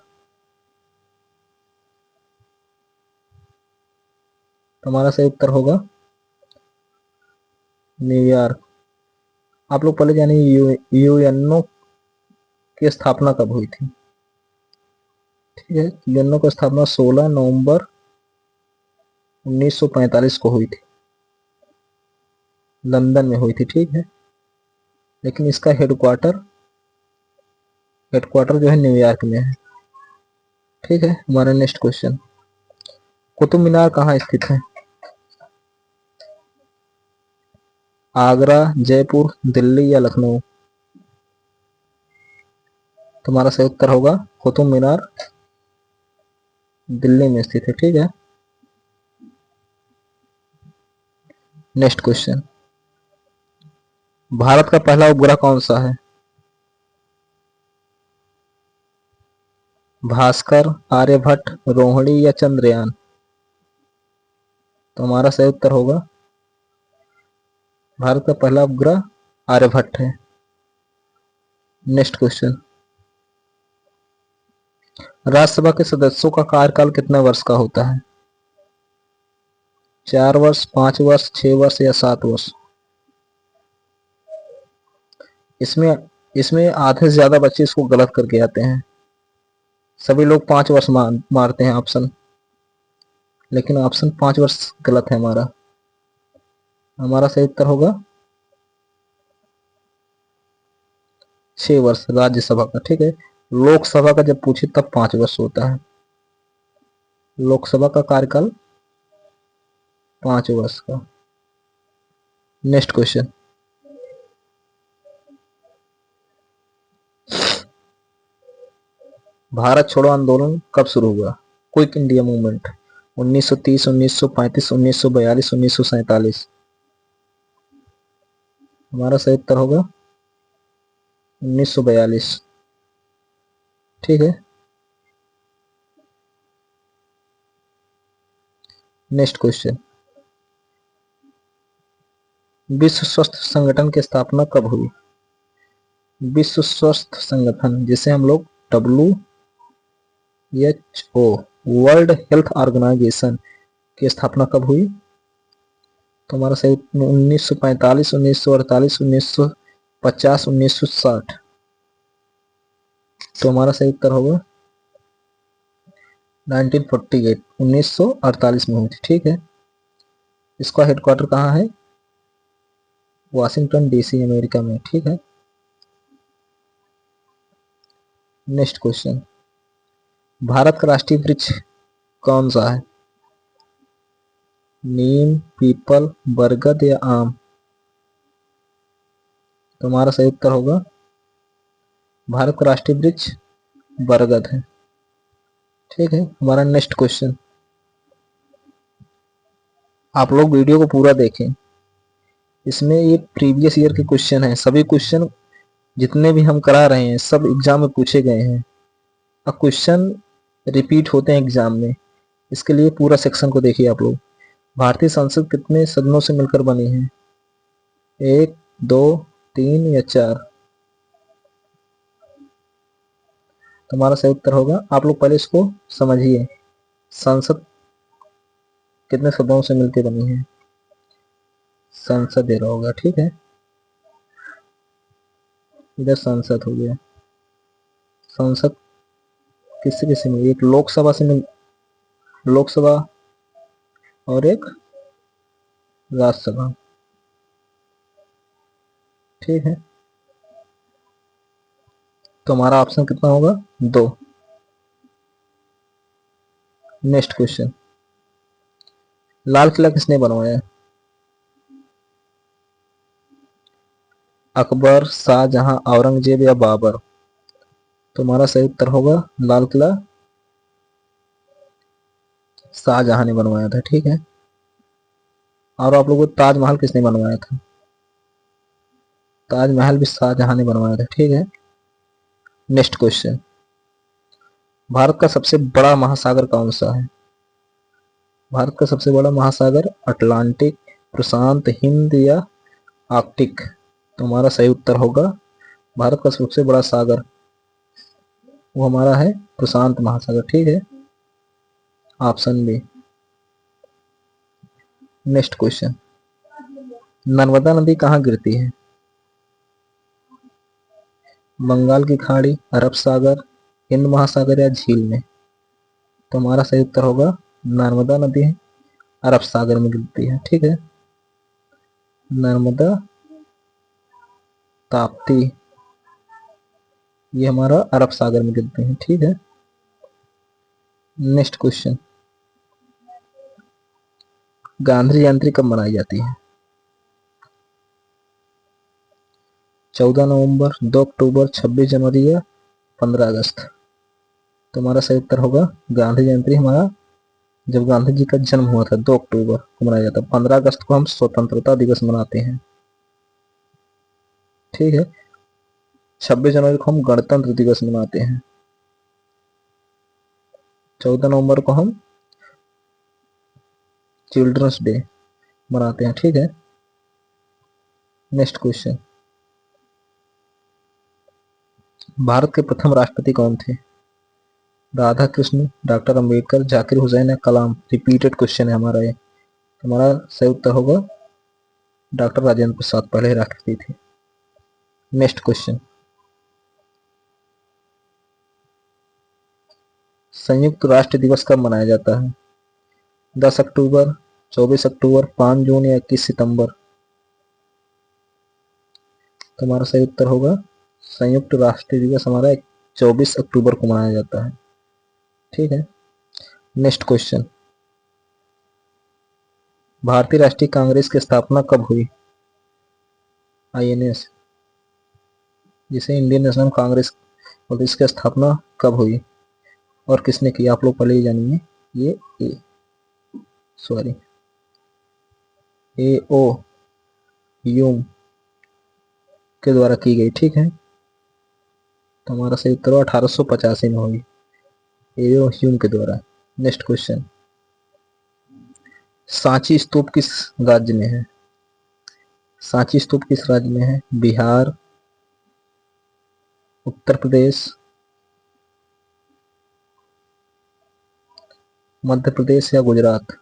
तुम्हारा सही उत्तर होगा न्यूयॉर्क। आप लोग पहले जानिए यूएनओ की स्थापना कब हुई थी? ठीक है, यूएनओ की स्थापना 16 नवंबर 1945 को हुई थी, लंदन में हुई थी। ठीक है, लेकिन इसका हेडक्वार्टर जो है न्यूयॉर्क में है। ठीक है, हमारा नेक्स्ट क्वेश्चन, कुतुब मीनार कहाँ स्थित है? आगरा, जयपुर, दिल्ली या लखनऊ? तुम्हारा सही उत्तर होगा कुतुब मीनार दिल्ली में स्थित है। ठीक है, नेक्स्ट क्वेश्चन, भारत का पहला उपग्रह कौन सा है? भास्कर, आर्यभट्ट, रोहिणी या चंद्रयान? तो हमारा सही उत्तर होगा भारत का पहला उपग्रह आर्यभट्ट है। नेक्स्ट क्वेश्चन, राज्यसभा के सदस्यों का कार्यकाल कितने वर्ष का होता है? 4 वर्ष, 5 वर्ष, 6 वर्ष या 7 वर्ष? इसमें इसमें आधे से ज्यादा बच्चे इसको गलत करके आते हैं। सभी लोग 5 वर्ष मारते हैं ऑप्शन, लेकिन ऑप्शन 5 वर्ष गलत है हमारा। हमारा सही उत्तर होगा 6 वर्ष राज्यसभा का। ठीक है, लोकसभा का जब पूछे तब 5 वर्ष होता है। लोकसभा का कार्यकाल 5 वर्ष का। नेक्स्ट क्वेश्चन, भारत छोड़ो आंदोलन कब शुरू हुआ? Quick India movement 1930, 1935, 1942, 1947? हमारा सही उत्तर होगा 1942। ठीक है, नेक्स्ट क्वेश्चन, विश्व स्वास्थ्य संगठन की स्थापना कब हुई? विश्व स्वास्थ्य संगठन जिसे हम लोग WHO वर्ल्ड हेल्थ ऑर्गेनाइजेशन की स्थापना कब हुई? तो हमारा सही 1945, 1948, 1950, 1960। तो हमारा सही उत्तर होगा 1948, 1948 में हुई थी। ठीक है, इसका हेडक्वार्टर कहाँ है? वाशिंगटन डीसी, अमेरिका में। ठीक है, नेक्स्ट क्वेश्चन, भारत का राष्ट्रीय वृक्ष कौन सा है? नीम, पीपल, बरगद या आम? तो हमारा सही उत्तर होगा भारत का राष्ट्रीय वृक्ष बरगद है। ठीक है, हमारा नेक्स्ट क्वेश्चन, आप लोग वीडियो को पूरा देखें, इसमें ये प्रीवियस ईयर के क्वेश्चन हैं। सभी क्वेश्चन जितने भी हम करा रहे हैं सब एग्जाम में पूछे गए हैं। अब क्वेश्चन रिपीट होते हैं एग्जाम में, इसके लिए पूरा सेक्शन को देखिए आप लोग। भारतीय संसद कितने सदनों से मिलकर बनी है? 1, 2, 3 या 4? तो हमारा सही उत्तर होगा, आप लोग पहले इसको समझिए, संसद कितने सदनों से मिलकर बनी है? संसद दे रहा होगा। ठीक है, इधर संसद हो गया। संसद किससे किससे मिली? एक लोकसभा से मिल, लोकसभा और एक राज्यसभा। ठीक है, तो हमारा ऑप्शन कितना होगा? 2। नेक्स्ट क्वेश्चन, लाल किला किसने बनवाया? अकबर, शाहजहां, औरंगजेब या बाबर? तो हमारा सही उत्तर होगा लाल किला शाहजहां ने बनवाया था। ठीक है, और आप लोगों को ताजमहल किसने बनवाया था? ताजमहल भी शाहजहां ने बनवाया था। ठीक है, नेक्स्ट क्वेश्चन, भारत का सबसे बड़ा महासागर कौन सा है? भारत का सबसे बड़ा महासागर अटलांटिक, प्रशांत, हिंद या आर्कटिक? तो हमारा सही उत्तर होगा भारत का सबसे बड़ा सागर वो हमारा है प्रशांत महासागर। ठीक है, option B. Next question, Narmada नदी कहाँ गिरती है? बंगाल की खाड़ी, अरब सागर, हिंद महासागर या झील में? तो हमारा सही उत्तर होगा नर्मदा नदी अरब सागर में गिरती है। ठीक है, नर्मदा, ताप्ती, ये हमारा अरब सागर में गिरते हैं। ठीक है, नेक्स्ट क्वेश्चन, गांधी जयंती कब मनाई जाती है? 14 नवंबर, 2 अक्टूबर, 26 जनवरी या 15 अगस्त? तो हमारा सही उत्तर होगा गांधी जयंती हमारा जब गांधी जी का जन्म हुआ था 2 अक्टूबर को मनाया जाता है। 15 अगस्त को हम स्वतंत्रता दिवस मनाते हैं। ठीक है, 26 जनवरी को हम गणतंत्र दिवस मनाते हैं। 14 नवंबर को हम चिल्ड्रंस डे मनाते हैं। ठीक है, नेक्स्ट क्वेश्चन, भारत के प्रथम राष्ट्रपति कौन थे? राधा कृष्ण, डॉक्टर अंबेडकर, जाकिर हुसैन या कलाम? रिपीटेड क्वेश्चन है हमारा ये। हमारा सही उत्तर होगा डॉक्टर राजेंद्र प्रसाद पहले राष्ट्रपति थे। नेक्स्ट क्वेश्चन, संयुक्त राष्ट्र दिवस कब मनाया जाता है? 10 अक्टूबर, 24 अक्टूबर, 5 जून या 21 सितंबर? तो हमारा सही उत्तर होगा संयुक्त राष्ट्र दिवस हमारा 24 अक्टूबर को मनाया जाता है। ठीक है, नेक्स्ट क्वेश्चन, भारतीय राष्ट्रीय कांग्रेस की स्थापना कब हुई? आईएनएस, जिसे इंडियन नेशनल कांग्रेस और इसकी स्थापना कब हुई और किसने की? आप लोग पहले ही जानिए, ये ए ओ ह्यूम के द्वारा की गई। ठीक है, तो हमारा सही उत्तर 1885 में हुई एओ ह्यूम के द्वारा। नेक्स्ट क्वेश्चन, सांची स्तूप किस राज्य में है? सांची स्तूप किस राज्य में है? बिहार, उत्तर प्रदेश, मध्य प्रदेश या गुजरात?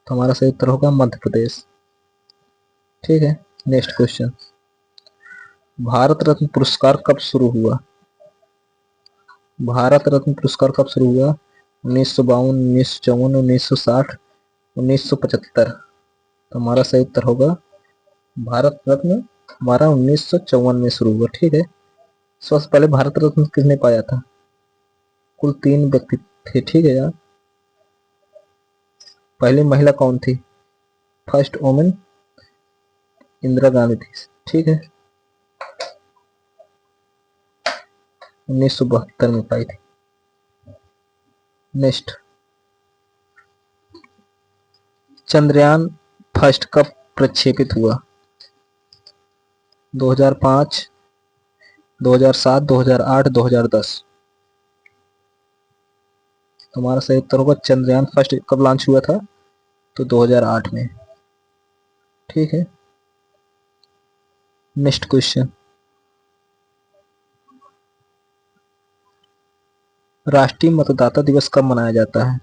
तो हमारा सही उत्तर होगा मध्य प्रदेश। ठीक है, नेक्स्ट क्वेश्चन, भारत रत्न पुरस्कार कब शुरू हुआ? भारत रत्न पुरस्कार कब शुरू हुआ? 1952, 1954, 1960, 1975। तो हमारा सही उत्तर होगा भारत रत्न हमारा 1954 में शुरू हुआ। ठीक है, सबसे पहले भारत रत्न किसने पाया था? कुल 3 व्यक्ति थे। ठीक है यार, पहली महिला कौन थी? फर्स्ट वुमेन इंदिरा गांधी थी। ठीक है, 1972 में पाई थी। नेक्स्ट, चंद्रयान फर्स्ट कब प्रक्षेपित हुआ? 2005, 2007, 2008, 2010। तुम्हारा सही उत्तर होगा चंद्रयान फर्स्ट कब लॉन्च हुआ था? तो 2008 में। ठीक है, नेक्स्ट क्वेश्चन, राष्ट्रीय मतदाता दिवस कब मनाया जाता है?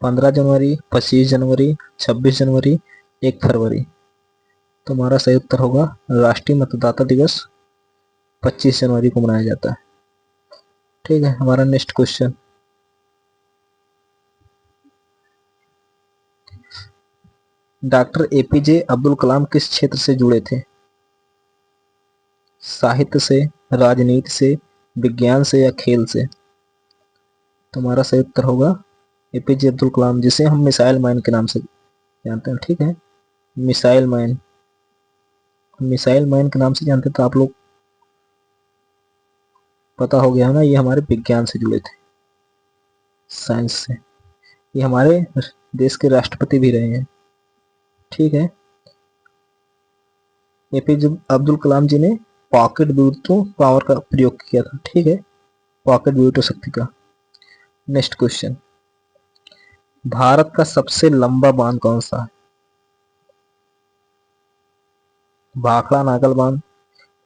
15 जनवरी, 25 जनवरी, 26 जनवरी, 1 फरवरी। तुम्हारा सही उत्तर होगा राष्ट्रीय मतदाता दिवस 25 जनवरी को मनाया जाता है। ठीक है, हमारा next question, doctor APJ Abdul Kalam किस क्षेत्र से जुड़े थे? साहित्य से, राजनीति से, विज्ञान से या खेल से? तुम्हारा सही उत्तर होगा एपीजे अब्दुल कलाम, जिसे हम मिसाइल मैन के नाम से जानते हैं। ठीक है, मिसाइल मैन, मिसाइल मैन के नाम से जानते हैं, तो आप लोग पता हो गया है ना, ये हमारे विज्ञान से जुड़े थे, साइंस से। ये हमारे देश के राष्ट्रपति भी रहे हैं। ठीक है, एपीजे अब्दुल कलाम जी ने पॉकेट ब्यूटो पावर का प्रयोग किया था। ठीक है, पॉकेट ब्यूटो शक्ति का। नेक्स्ट क्वेश्चन, भारत का सबसे लंबा बांध कौन सा है? भाखड़ा नागल बांध,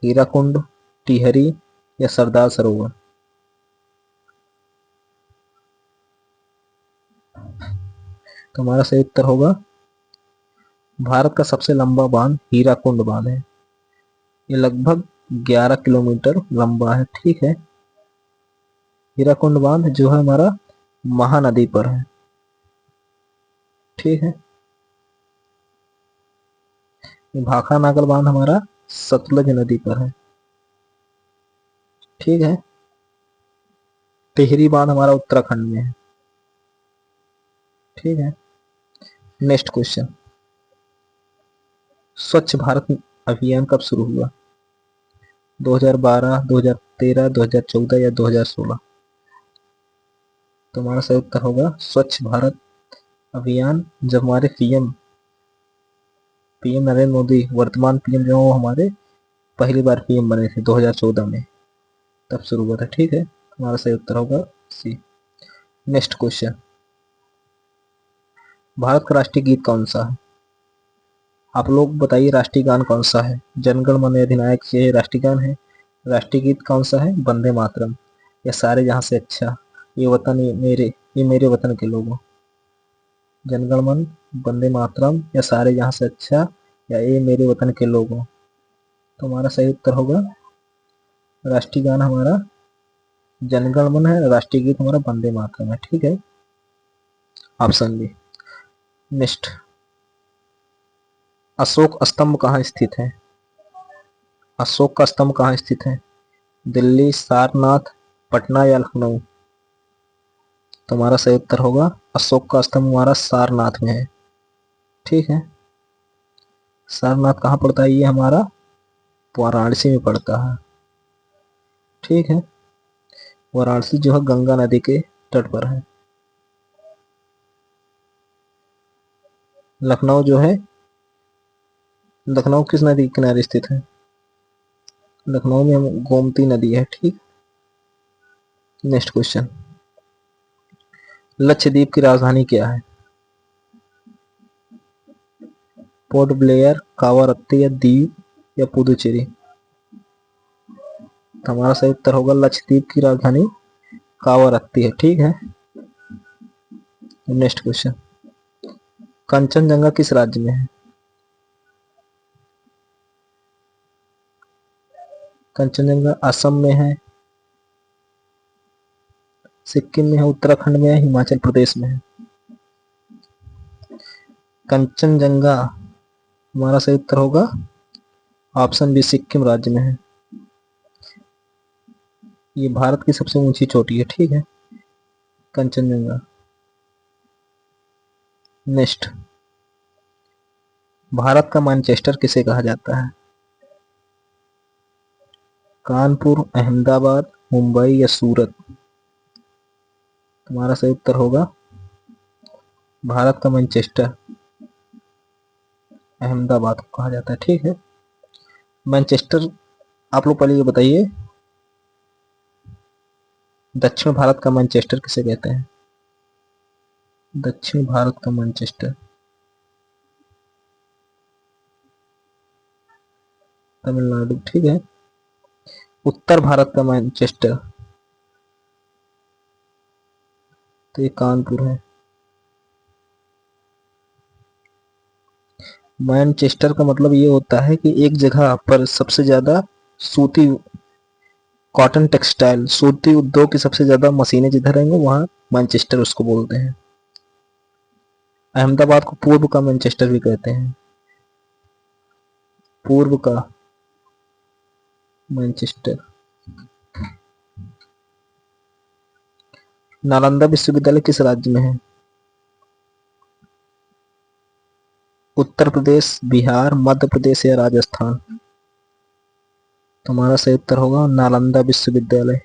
हीराकुंड, टिहरी या सरदार सरोवर? तो हमारा सही उत्तर होगा भारत का सबसे लंबा बांध हीराकुंड बांध है। ये लगभग 11 किलोमीटर लंबा है। ठीक है, हीराकुंड बांध जो है हमारा महानदी पर है। ठीक है, भाखड़ा नागल बांध हमारा सतलज नदी पर है। ठीक है, टिहरी बांध हमारा उत्तराखंड में है। ठीक है, नेक्स्ट क्वेश्चन, स्वच्छ भारत अभियान कब शुरू हुआ? 2012, 2013, 2014 या 2016? तुम्हारा सही उत्तर होगा स्वच्छ भारत अभियान जब हमारे पीएम नरेंद्र मोदी, वर्तमान पीएम जो वो हमारे पहली बार पीएम बने थे 2014 में, तब शुरू हुआ था। ठीक है, हमारा सही उत्तर होगा सी। नेक्स्ट क्वेश्चन, भारत का राष्ट्रीय गीत कौन सा है? आप लोग बताइए राष्ट्रीय गान कौन सा है? जनगण मन अधिनायक ये राष्ट्रीय गान है। राष्ट्रीय गीत कौन सा है? वंदे मातरम या सारे जहां से अच्छा, ये वतन ये मेरे वतन के लोगों? जनगण मन, वंदे मातरम या सारे जहां से अच्छा या ये मेरे वतन के लोगों? तो हमारा सही उत्तर होगा राष्ट्रीय गान हमारा जनगण मन है, राष्ट्रीय गीत हमारा वंदे मातरम है। ठीक है, ऑप्शन बी। नेक्स्ट, अशोक स्तंभ कहाँ स्थित है? अशोक का स्तंभ कहाँ स्थित है? दिल्ली, सारनाथ, पटना या लखनऊ? तो हमारा सही उत्तर होगा अशोक का स्तंभ हमारा सारनाथ में है। ठीक है, सारनाथ कहाँ पड़ता है? ये हमारा वाराणसी में पड़ता है। ठीक है, वाराणसी जो है गंगा नदी के तट पर है। लखनऊ जो है, लखनऊ किस नदी के किनारे स्थित है? लखनऊ में हम गोमती नदी है। ठीक, नेक्स्ट क्वेश्चन, लक्षद्वीप की राजधानी क्या है? पोर्ट ब्लेयर, कावारत्ती या दीव या पुदुचेरी? तो हमारा सही उत्तर होगा लक्षद्वीप की राजधानी कावारत्ती है। ठीक है, नेक्स्ट क्वेश्चन, कंचनजंगा किस राज्य में है? कंचनजंगा असम में है, सिक्किम में है, उत्तराखंड में है, हिमाचल प्रदेश में है। कंचनजंगा हमारा सही उत्तर होगा ऑप्शन बी, सिक्किम राज्य में है। ये भारत की सबसे ऊंची चोटी है, ठीक है, कंचनजंगा। नेक्स्ट, भारत का मैनचेस्टर किसे कहा जाता है? कानपुर, अहमदाबाद, मुंबई या सूरत? तुम्हारा सही उत्तर होगा भारत का मैनचेस्टर अहमदाबाद को कहा जाता है, ठीक है। मैनचेस्टर, आप लोग पहले ये बताइए दक्षिण भारत का मैनचेस्टर किसे कहते हैं? दक्षिण भारत का मैनचेस्टर, तमिलनाडु, ठीक है। उत्तर भारत का मैनचेस्टर, तो ये कानपुर है। मैनचेस्टर का मतलब ये होता है कि एक जगह पर सबसे ज्यादा सूती कॉटन टेक्सटाइल, सूती उद्योग की सबसे ज्यादा मशीनें जिधर रहेंगे वहां मैनचेस्टर उसको बोलते हैं। अहमदाबाद को पूर्व का मैनचेस्टर भी कहते हैं, पूर्व का मैनचेस्टर। नालंदा विश्वविद्यालय किस राज्य में है? उत्तर प्रदेश, बिहार, मध्य प्रदेश या राजस्थान? तुम्हारा सही उत्तर होगा नालंदा विश्वविद्यालय,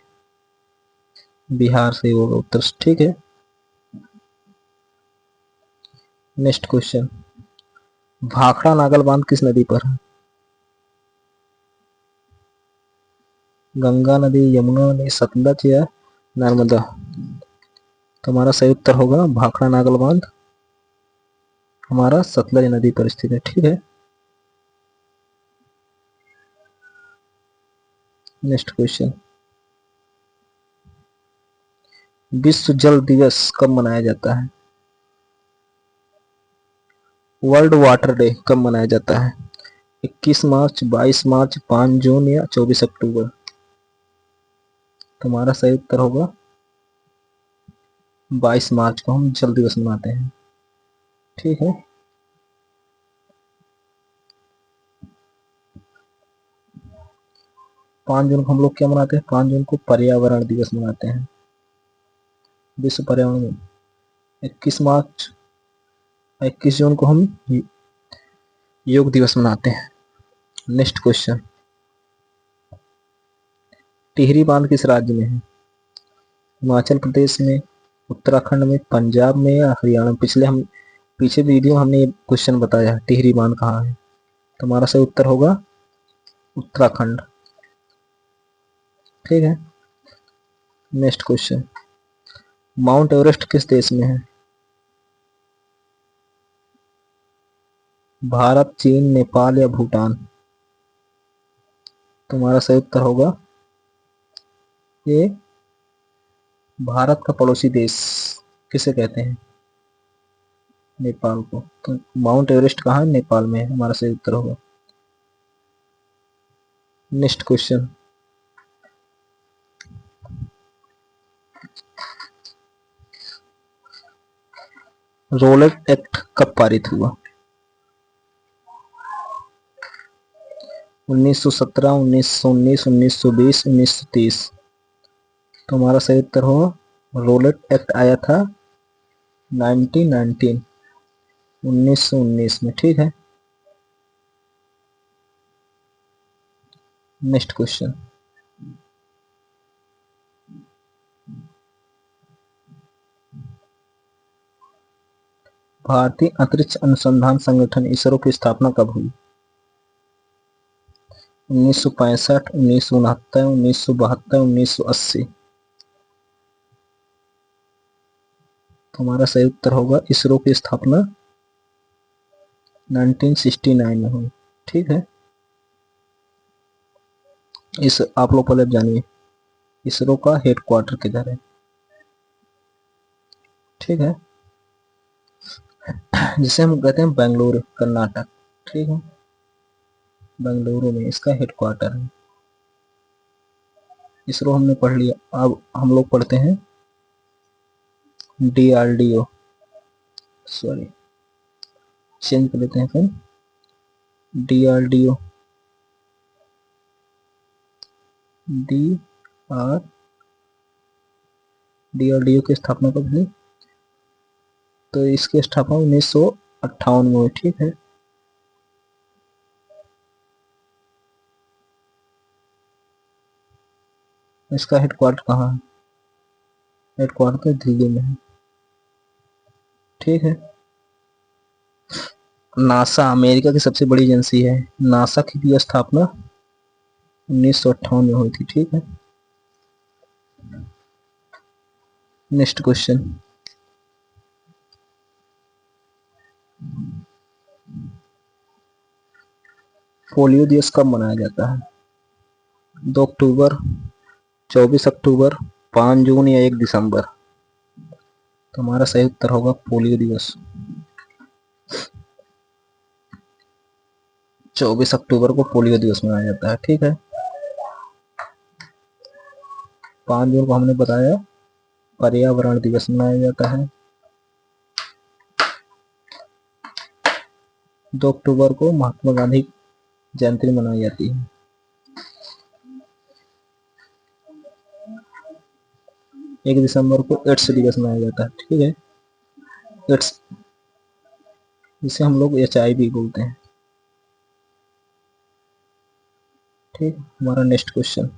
बिहार से होगा उत्तर, ठीक है। नेक्स्ट क्वेश्चन, भाखड़ा नागल बांध किस नदी पर है? गंगा नदी, यमुना नदी, सतलज या नर्मदा? तुम्हारा सही उत्तर होगा भाखड़ा नागल बांध हमारा सतलज नदी पर स्थित है, ठीक है। नेक्स्ट क्वेश्चन, विश्व जल दिवस कब मनाया जाता है? वर्ल्ड वाटर डे कब मनाया जाता है? 21 मार्च, 22 मार्च, 5 जून या 24 अक्टूबर? तुम्हारा सही उत्तर होगा 22 मार्च को हम जल दिवस मनाते हैं, ठीक है। पांच जून को हम लोग क्या मनाते हैं? 5 जून को पर्यावरण दिवस मनाते हैं, विश्व पर्यावरण। 21 जून को हम योग दिवस मनाते हैं। नेक्स्ट क्वेश्चन, टिहरी बांध किस राज्य में है? हिमाचल प्रदेश में, उत्तराखंड में, पंजाब में या हरियाणा में? पीछे वीडियो हमने ये क्वेश्चन बताया है टिहरी बांध कहाँ है। तुम्हारा सही उत्तर होगा उत्तराखंड, ठीक है। नेक्स्ट क्वेश्चन, माउंट एवरेस्ट किस देश में है? भारत, चीन, नेपाल या भूटान? तुम्हारा सही उत्तर होगा ये भारत का पड़ोसी देश किसे कहते हैं? नेपाल को। तो माउंट एवरेस्ट कहाँ है? नेपाल में है, हमारा सही उत्तर होगा। नेक्स्ट क्वेश्चन, रोलेट एक्ट कब पारित हुआ? 1917, 1919, 1920, 1930? तुम्हारा सही उत्तर होगा रोलेट एक्ट आया था 1919, 1919 में, ठीक है। नेक्स्ट क्वेश्चन, भारतीय अंतरिक्ष अनुसंधान संगठन इसरो की स्थापना कब हुई? 1965, 1969, 1972, 1980? तुम्हारा सही उत्तर होगा इसरो की स्थापना 1969 में हुई, ठीक है। इस आप लोग पहले जानिए इसरो का हेडक्वार्टर किधर है, ठीक है। जिसे हम कहते हैं बेंगलुरु, कर्नाटक। ठीक है, बेंगलुरु में इसका हेडक्वार्टर है। इसरो हमने पढ़ लिया। अब हम लोग पढ़ते हैं DRDO, सॉरी चेंज कर लेते हैं फिर, DRDO, DRDO की स्थापना कब हुई? तो इसकी स्थापना 1958 में हुई। ठीक है, इसका हेडक्वार्टर कहाँ है? हेडक्वार्टर दिल्ली में है। ठीक है, नासा अमेरिका की सबसे बड़ी एजेंसी है। नासा की भी स्थापना 1958 में हुई थी। ठीक है, नेक्स्ट क्वेश्चन, पोलियो दिवस कब मनाया जाता है? 2 अक्टूबर, 24 अक्टूबर, 5 जून या 1 दिसंबर? तो हमारा सही उत्तर होगा पोलियो दिवस 24 अक्टूबर को पोलियो दिवस मनाया जाता है। ठीक है, 5 जून को हमने बताया पर्यावरण दिवस मनाया जाता है। 2 अक्टूबर को महात्मा गांधी जयंती मनाई जाती है। 1 दिसंबर को एड्स दिवस मनाया जाता है। ठीक है, एड्स जिसे हम लोग HIV बोलते हैं। ठीक, हमारा नेक्स्ट क्वेश्चन,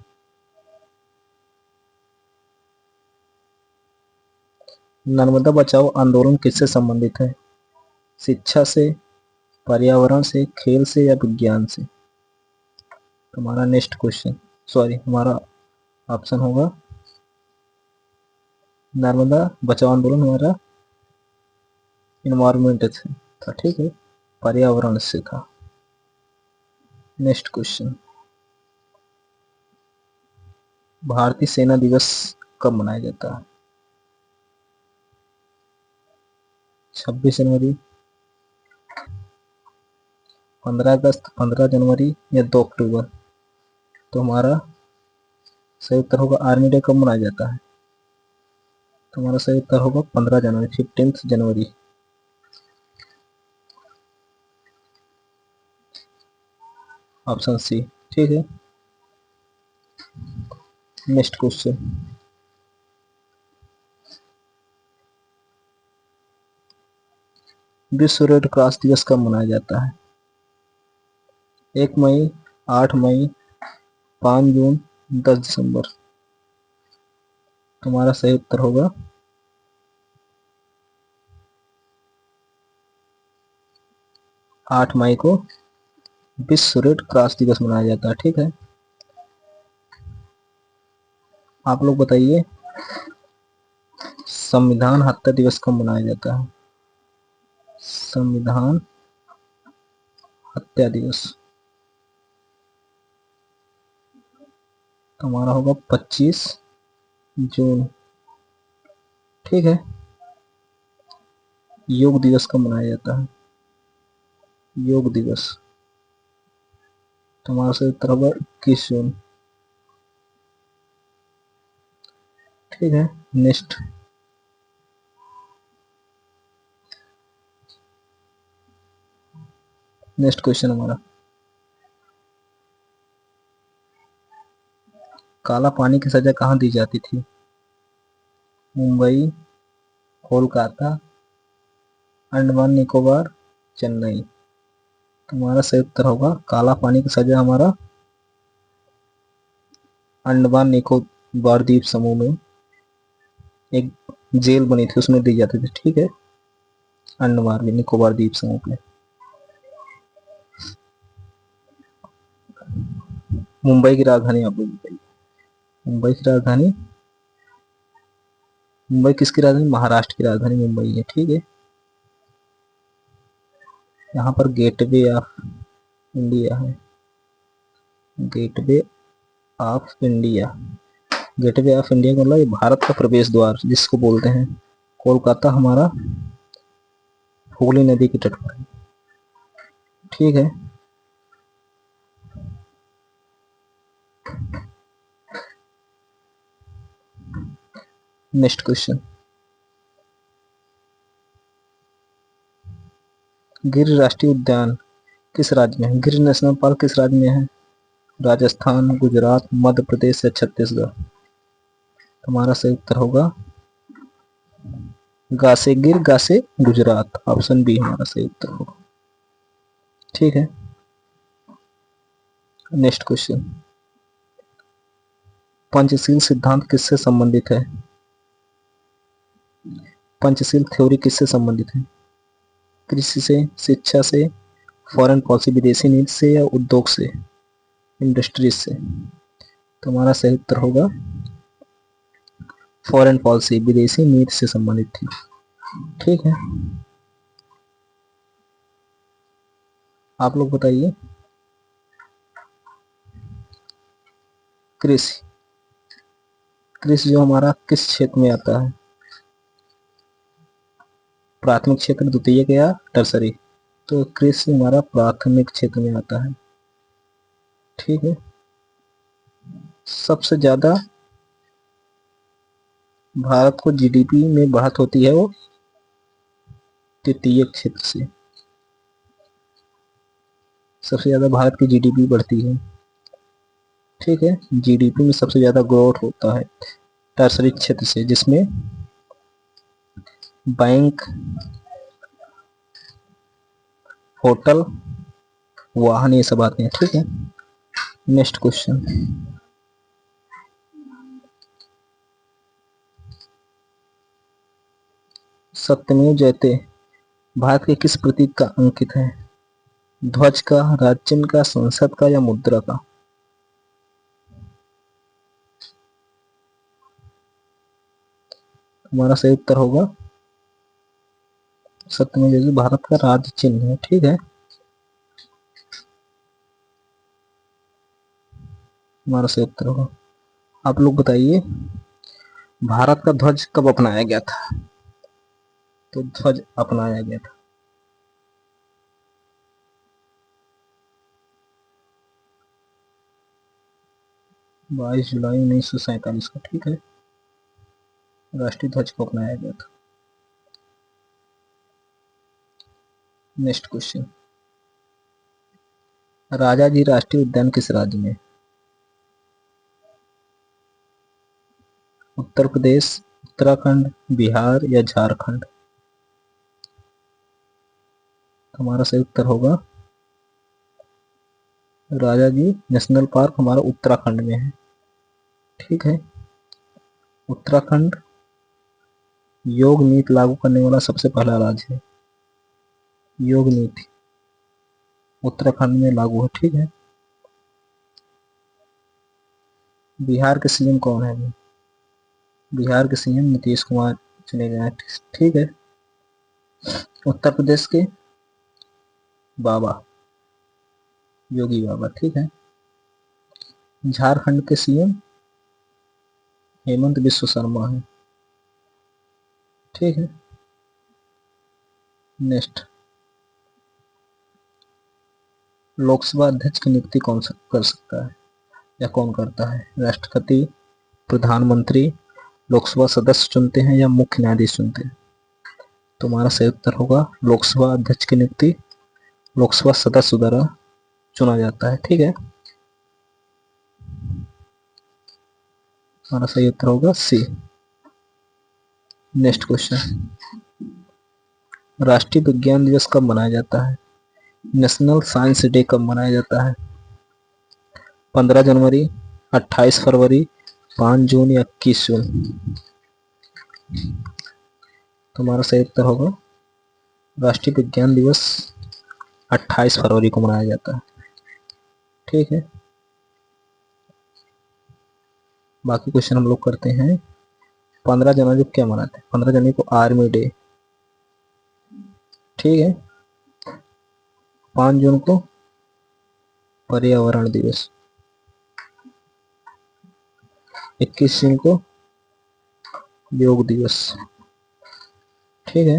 नर्मदा बचाओ आंदोलन किससे संबंधित है? शिक्षा से, पर्यावरण से, खेल से या विज्ञान से? तो हमारा नेक्स्ट क्वेश्चन, सॉरी हमारा ऑप्शन होगा नर्मदा बचाओ आंदोलन हमारा इन्वायरमेंट से था। ठीक है, पर्यावरण से था। नेक्स्ट क्वेश्चन, भारतीय सेना दिवस कब मनाया जाता है? 26 जनवरी, 15 अगस्त, 15 जनवरी या 2 अक्टूबर? तो हमारा सही उत्तर होगा आर्मी डे कब मनाया जाता है? तो हमारा सही उत्तर होगा 15 जनवरी, 15 जनवरी। Option C. ठीक है, नेक्स्ट क्वेश्चन, विश्व रेड क्रॉस दिवस कब मनाया जाता है? 1 मई, 8 मई, 5 जून, 10 दिसंबर? तुम्हारा सही उत्तर होगा 8 मई को विश्व रेड क्रॉस दिवस मनाया जाता है। ठीक है, आप लोग बताइए संविधान हत्या दिवस कब मनाया जाता है? संविधान हत्या दिवस हमारा होगा 25 जून। ठीक है, योग दिवस कब मनाया जाता है? योग दिवस हमारा सही उत्तर होगा 21 जून। ठीक है, नेक्स्ट, नेक्स्ट क्वेश्चन हमारा, काला पानी की सजा कहाँ दी जाती थी? मुंबई, कोलकाता, अंडमान निकोबार, चेन्नई? तुम्हारा सही उत्तर होगा काला पानी की सजा हमारा अंडमान निकोबार द्वीप समूह में एक जेल बनी थी उसमें दी जाती थी। ठीक है, अंडमान निकोबार द्वीप समूह पे। मुंबई की राजधानी आप लोग बताइए, मुंबई की राजधानी, मुंबई किसकी राजधानी? महाराष्ट्र की राजधानी मुंबई है। ठीक है, यहाँ पर गेटवे ऑफ इंडिया है, gateway of India. Gateway of India का मतलब भारत का प्रवेश द्वार जिसको बोलते हैं। कोलकाता हमारा हुगली नदी के तट पर है। ठीक है। नेक्स्ट क्वेश्चन, गिर राष्ट्रीय उद्यान किस राज्य में है? गिर नेशनल पार्क किस राज्य में है? राजस्थान, गुजरात, मध्य प्रदेश या छत्तीसगढ़? तुम्हारा सही उत्तर होगा गासे गिर गासे गुजरात, ऑप्शन बी हमारा सही उत्तर होगा। ठीक है। नेक्स्ट क्वेश्चन, पंचशील सिद्धांत किससे संबंधित है? पंचशील थ्योरी किससे संबंधित है? कृषि से, शिक्षा से, फॉरेन पॉलिसी विदेशी नीति से या उद्योग से, इंडस्ट्रीज से? तुम्हारा सही उत्तर होगा फॉरेन पॉलिसी, विदेशी नीति से संबंधित थी। ठीक है। आप लोग बताइए, कृषि कृषि जो हमारा किस क्षेत्र में आता है? प्राथमिक क्षेत्र, द्वितीयक या टर्सरी? तो कृषि हमारा प्राथमिक क्षेत्र में आता है। ठीक है। सबसे ज्यादा भारत को जीडीपी में बढ़त होती है वो तृतीयक क्षेत्र से। सबसे ज्यादा भारत की जीडीपी बढ़ती है। ठीक है। जीडीपी में सबसे ज्यादा ग्रोथ होता है टर्सरी क्षेत्र से, जिसमें बैंक, होटल, वाहन, ये सब आते हैं। ठीक है। नेक्स्ट क्वेश्चन, सत्यमेव जयते भारत के किस प्रतीक का अंकित है? ध्वज का, राज्य चिन्ह का, संसद का या मुद्रा का? हमारा सही उत्तर होगा सत्यमेव जयते भारत का राज्य चिन्ह है। ठीक है। हमारा सही उत्तर होगा। आप लोग बताइए, भारत का ध्वज कब अपनाया गया था? तो ध्वज अपनाया गया था 22 जुलाई 1947 को। ठीक है। राष्ट्रीय ध्वज को अपनाया गया था। नेक्स्ट क्वेश्चन, राजाजी राष्ट्रीय उद्यान किस राज्य में? उत्तर प्रदेश, उत्तराखंड, बिहार या झारखंड? हमारा सही उत्तर होगा राजाजी नेशनल पार्क हमारा उत्तराखंड में है। ठीक है। उत्तराखंड योग नीति लागू करने वाला सबसे पहला राज्य है। योग नीति उत्तराखंड में लागू है। ठीक है। बिहार के सीएम कौन है? बिहार के सीएम नीतीश कुमार चुने गए हैं। ठीक है। उत्तर प्रदेश के बाबा योगी बाबा। ठीक है। झारखंड के सीएम हेमंत बिस्व शर्मा है। ठीक है। नेक्स्ट, लोकसभा अध्यक्ष की नियुक्ति कौन कर सकता है या कौन करता है? राष्ट्रपति, प्रधानमंत्री, लोकसभा सदस्य चुनते हैं या मुख्य न्यायाधीश चुनते हैं? तुम्हारा सही उत्तर होगा लोकसभा अध्यक्ष की नियुक्ति लोकसभा सदस्य द्वारा चुना जाता है। ठीक है। हमारा सही उत्तर होगा सी। नेक्स्ट क्वेश्चन, राष्ट्रीय विज्ञान दिवस कब मनाया जाता है? नेशनल साइंस डे कब मनाया जाता है? 15 जनवरी, 28 फरवरी, 5 जून या 21 जून? तुम्हारा सही उत्तर होगा राष्ट्रीय विज्ञान दिवस 28 फरवरी को मनाया जाता है। ठीक है। बाकी क्वेश्चन हम लोग करते हैं। 15 जनवरी को क्या मनाते हैं? 15 जनवरी को आर्मी डे। ठीक है। 5 जून को पर्यावरण दिवस। 21 जून को योग दिवस। ठीक है।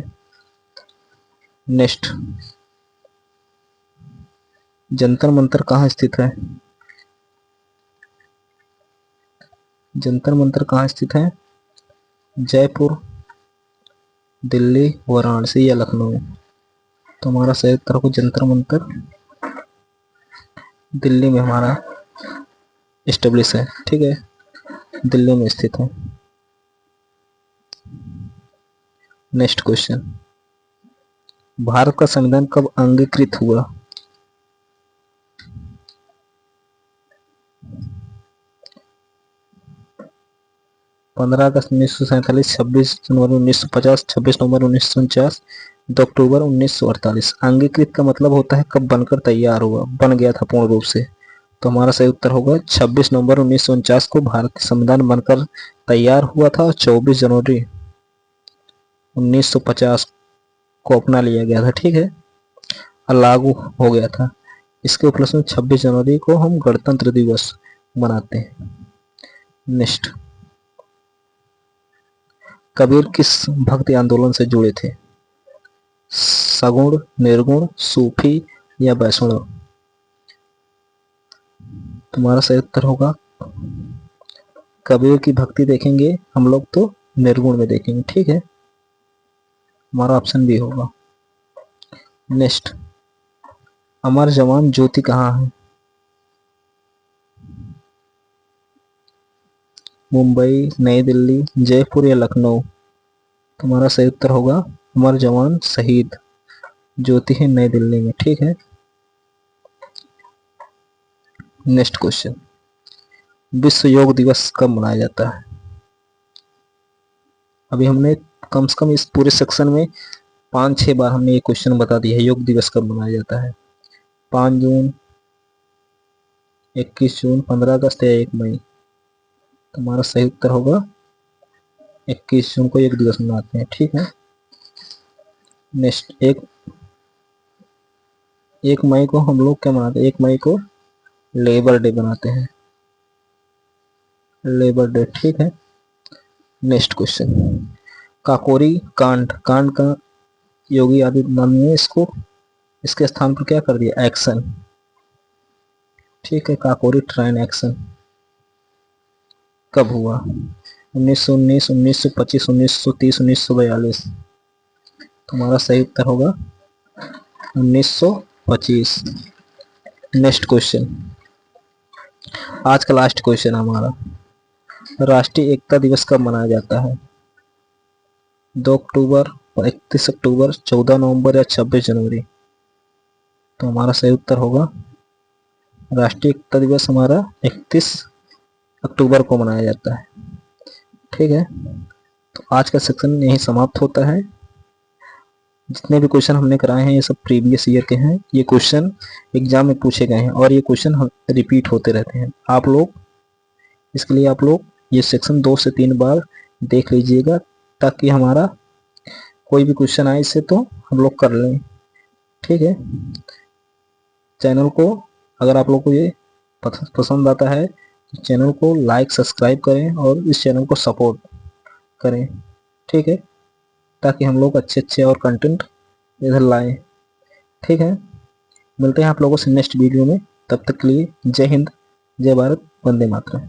नेक्स्ट, जंतर मंतर कहाँ स्थित है? जंतर मंतर कहाँ स्थित है? जयपुर, दिल्ली, वाराणसी या लखनऊ? तो हमारा सही उत्तर होगा जंतर मंतर दिल्ली में हमारा एस्टेब्लिश है। ठीक है, दिल्ली में स्थित है। नेक्स्ट क्वेश्चन, भारत का संविधान कब अंगीकृत हुआ? पंद्रह अगस्त 1947, 26 जनवरी 1950, 26 नवंबर 1949, 2 अक्टूबर 1948। अंगीकृत का मतलब होता है कब बनकर तैयार हुआ, बन गया था पूर्ण रूप से। तो हमारा सही उत्तर होगा 26 नवंबर 1949 को भारतीय संविधान बनकर तैयार हुआ था और 24 जनवरी 1950 को अपना लिया गया था। ठीक है, और लागू हो गया था। इसके उपलक्ष्य में 26 जनवरी को हम गणतंत्र दिवस मनाते हैं। नेक्स्ट, कबीर किस भक्ति आंदोलन से जुड़े थे? सगुण, निर्गुण, सूफी या वैष्णव? तुम्हारा सही उत्तर होगा, कबीर की भक्ति देखेंगे हम लोग तो निर्गुण में देखेंगे। ठीक है, हमारा ऑप्शन बी होगा। नेक्स्ट, अमर जवान ज्योति कहाँ है? मुंबई, नई दिल्ली, जयपुर या लखनऊ? तुम्हारा सही उत्तर होगा अमर जवान शहीद ज्योति है नई दिल्ली में। ठीक है, नेक्स्ट क्वेश्चन, विश्व योग दिवस कब मनाया जाता है? अभी हमने कम से कम इस पूरे सेक्शन में 5-6 बार हमने ये क्वेश्चन बता दिया है, योग दिवस कब मनाया जाता है? 5 जून, 21 जून, 15 अगस्त या 1 मई? तुम्हारा सही उत्तर होगा 21 जून को योग दिवस मनाते हैं। ठीक है, नेक्स्ट, 1 मई को हम लोग क्या मनाते हैं? 1 मई को लेबर डे बनाते हैं, लेबर डे। ठीक है, नेक्स्ट क्वेश्चन, काकोरी कांड, कांड का योगी आदित्यनाथ ने इसको इसके स्थान पर क्या कर दिया? एक्शन। ठीक है, काकोरी ट्राइन एक्शन कब हुआ? 1919, 1925, 1930, 1942? तुम्हारा सही उत्तर होगा 1925। नेक्स्ट क्वेश्चन, आज का लास्ट क्वेश्चन हमारा, राष्ट्रीय एकता दिवस कब मनाया जाता है? 2 अक्टूबर, 31 अक्टूबर, 14 नवंबर या 26 जनवरी? तो हमारा सही उत्तर होगा राष्ट्रीय एकता दिवस हमारा 31 अक्टूबर को मनाया जाता है। ठीक है, तो आज का सेक्शन यही समाप्त होता है। जितने भी क्वेश्चन हमने कराए हैं ये सब प्रीवियस ईयर के हैं। ये क्वेश्चन एग्जाम में पूछे गए हैं और ये क्वेश्चन रिपीट होते रहते हैं। आप लोग इसके लिए आप लोग ये सेक्शन 2 से 3 बार देख लीजिएगा ताकि हमारा कोई भी क्वेश्चन आए इससे तो हम लोग कर लें। ठीक है, चैनल को अगर आप लोग को ये पसंद आता है तो चैनल को लाइक सब्सक्राइब करें और इस चैनल को सपोर्ट करें। ठीक है, ताकि हम लोग अच्छे और कंटेंट इधर लाएं। ठीक है, मिलते हैं आप लोगों से नेक्स्ट वीडियो में। तब तक के लिए जय हिंद, जय भारत, वंदे मातरम।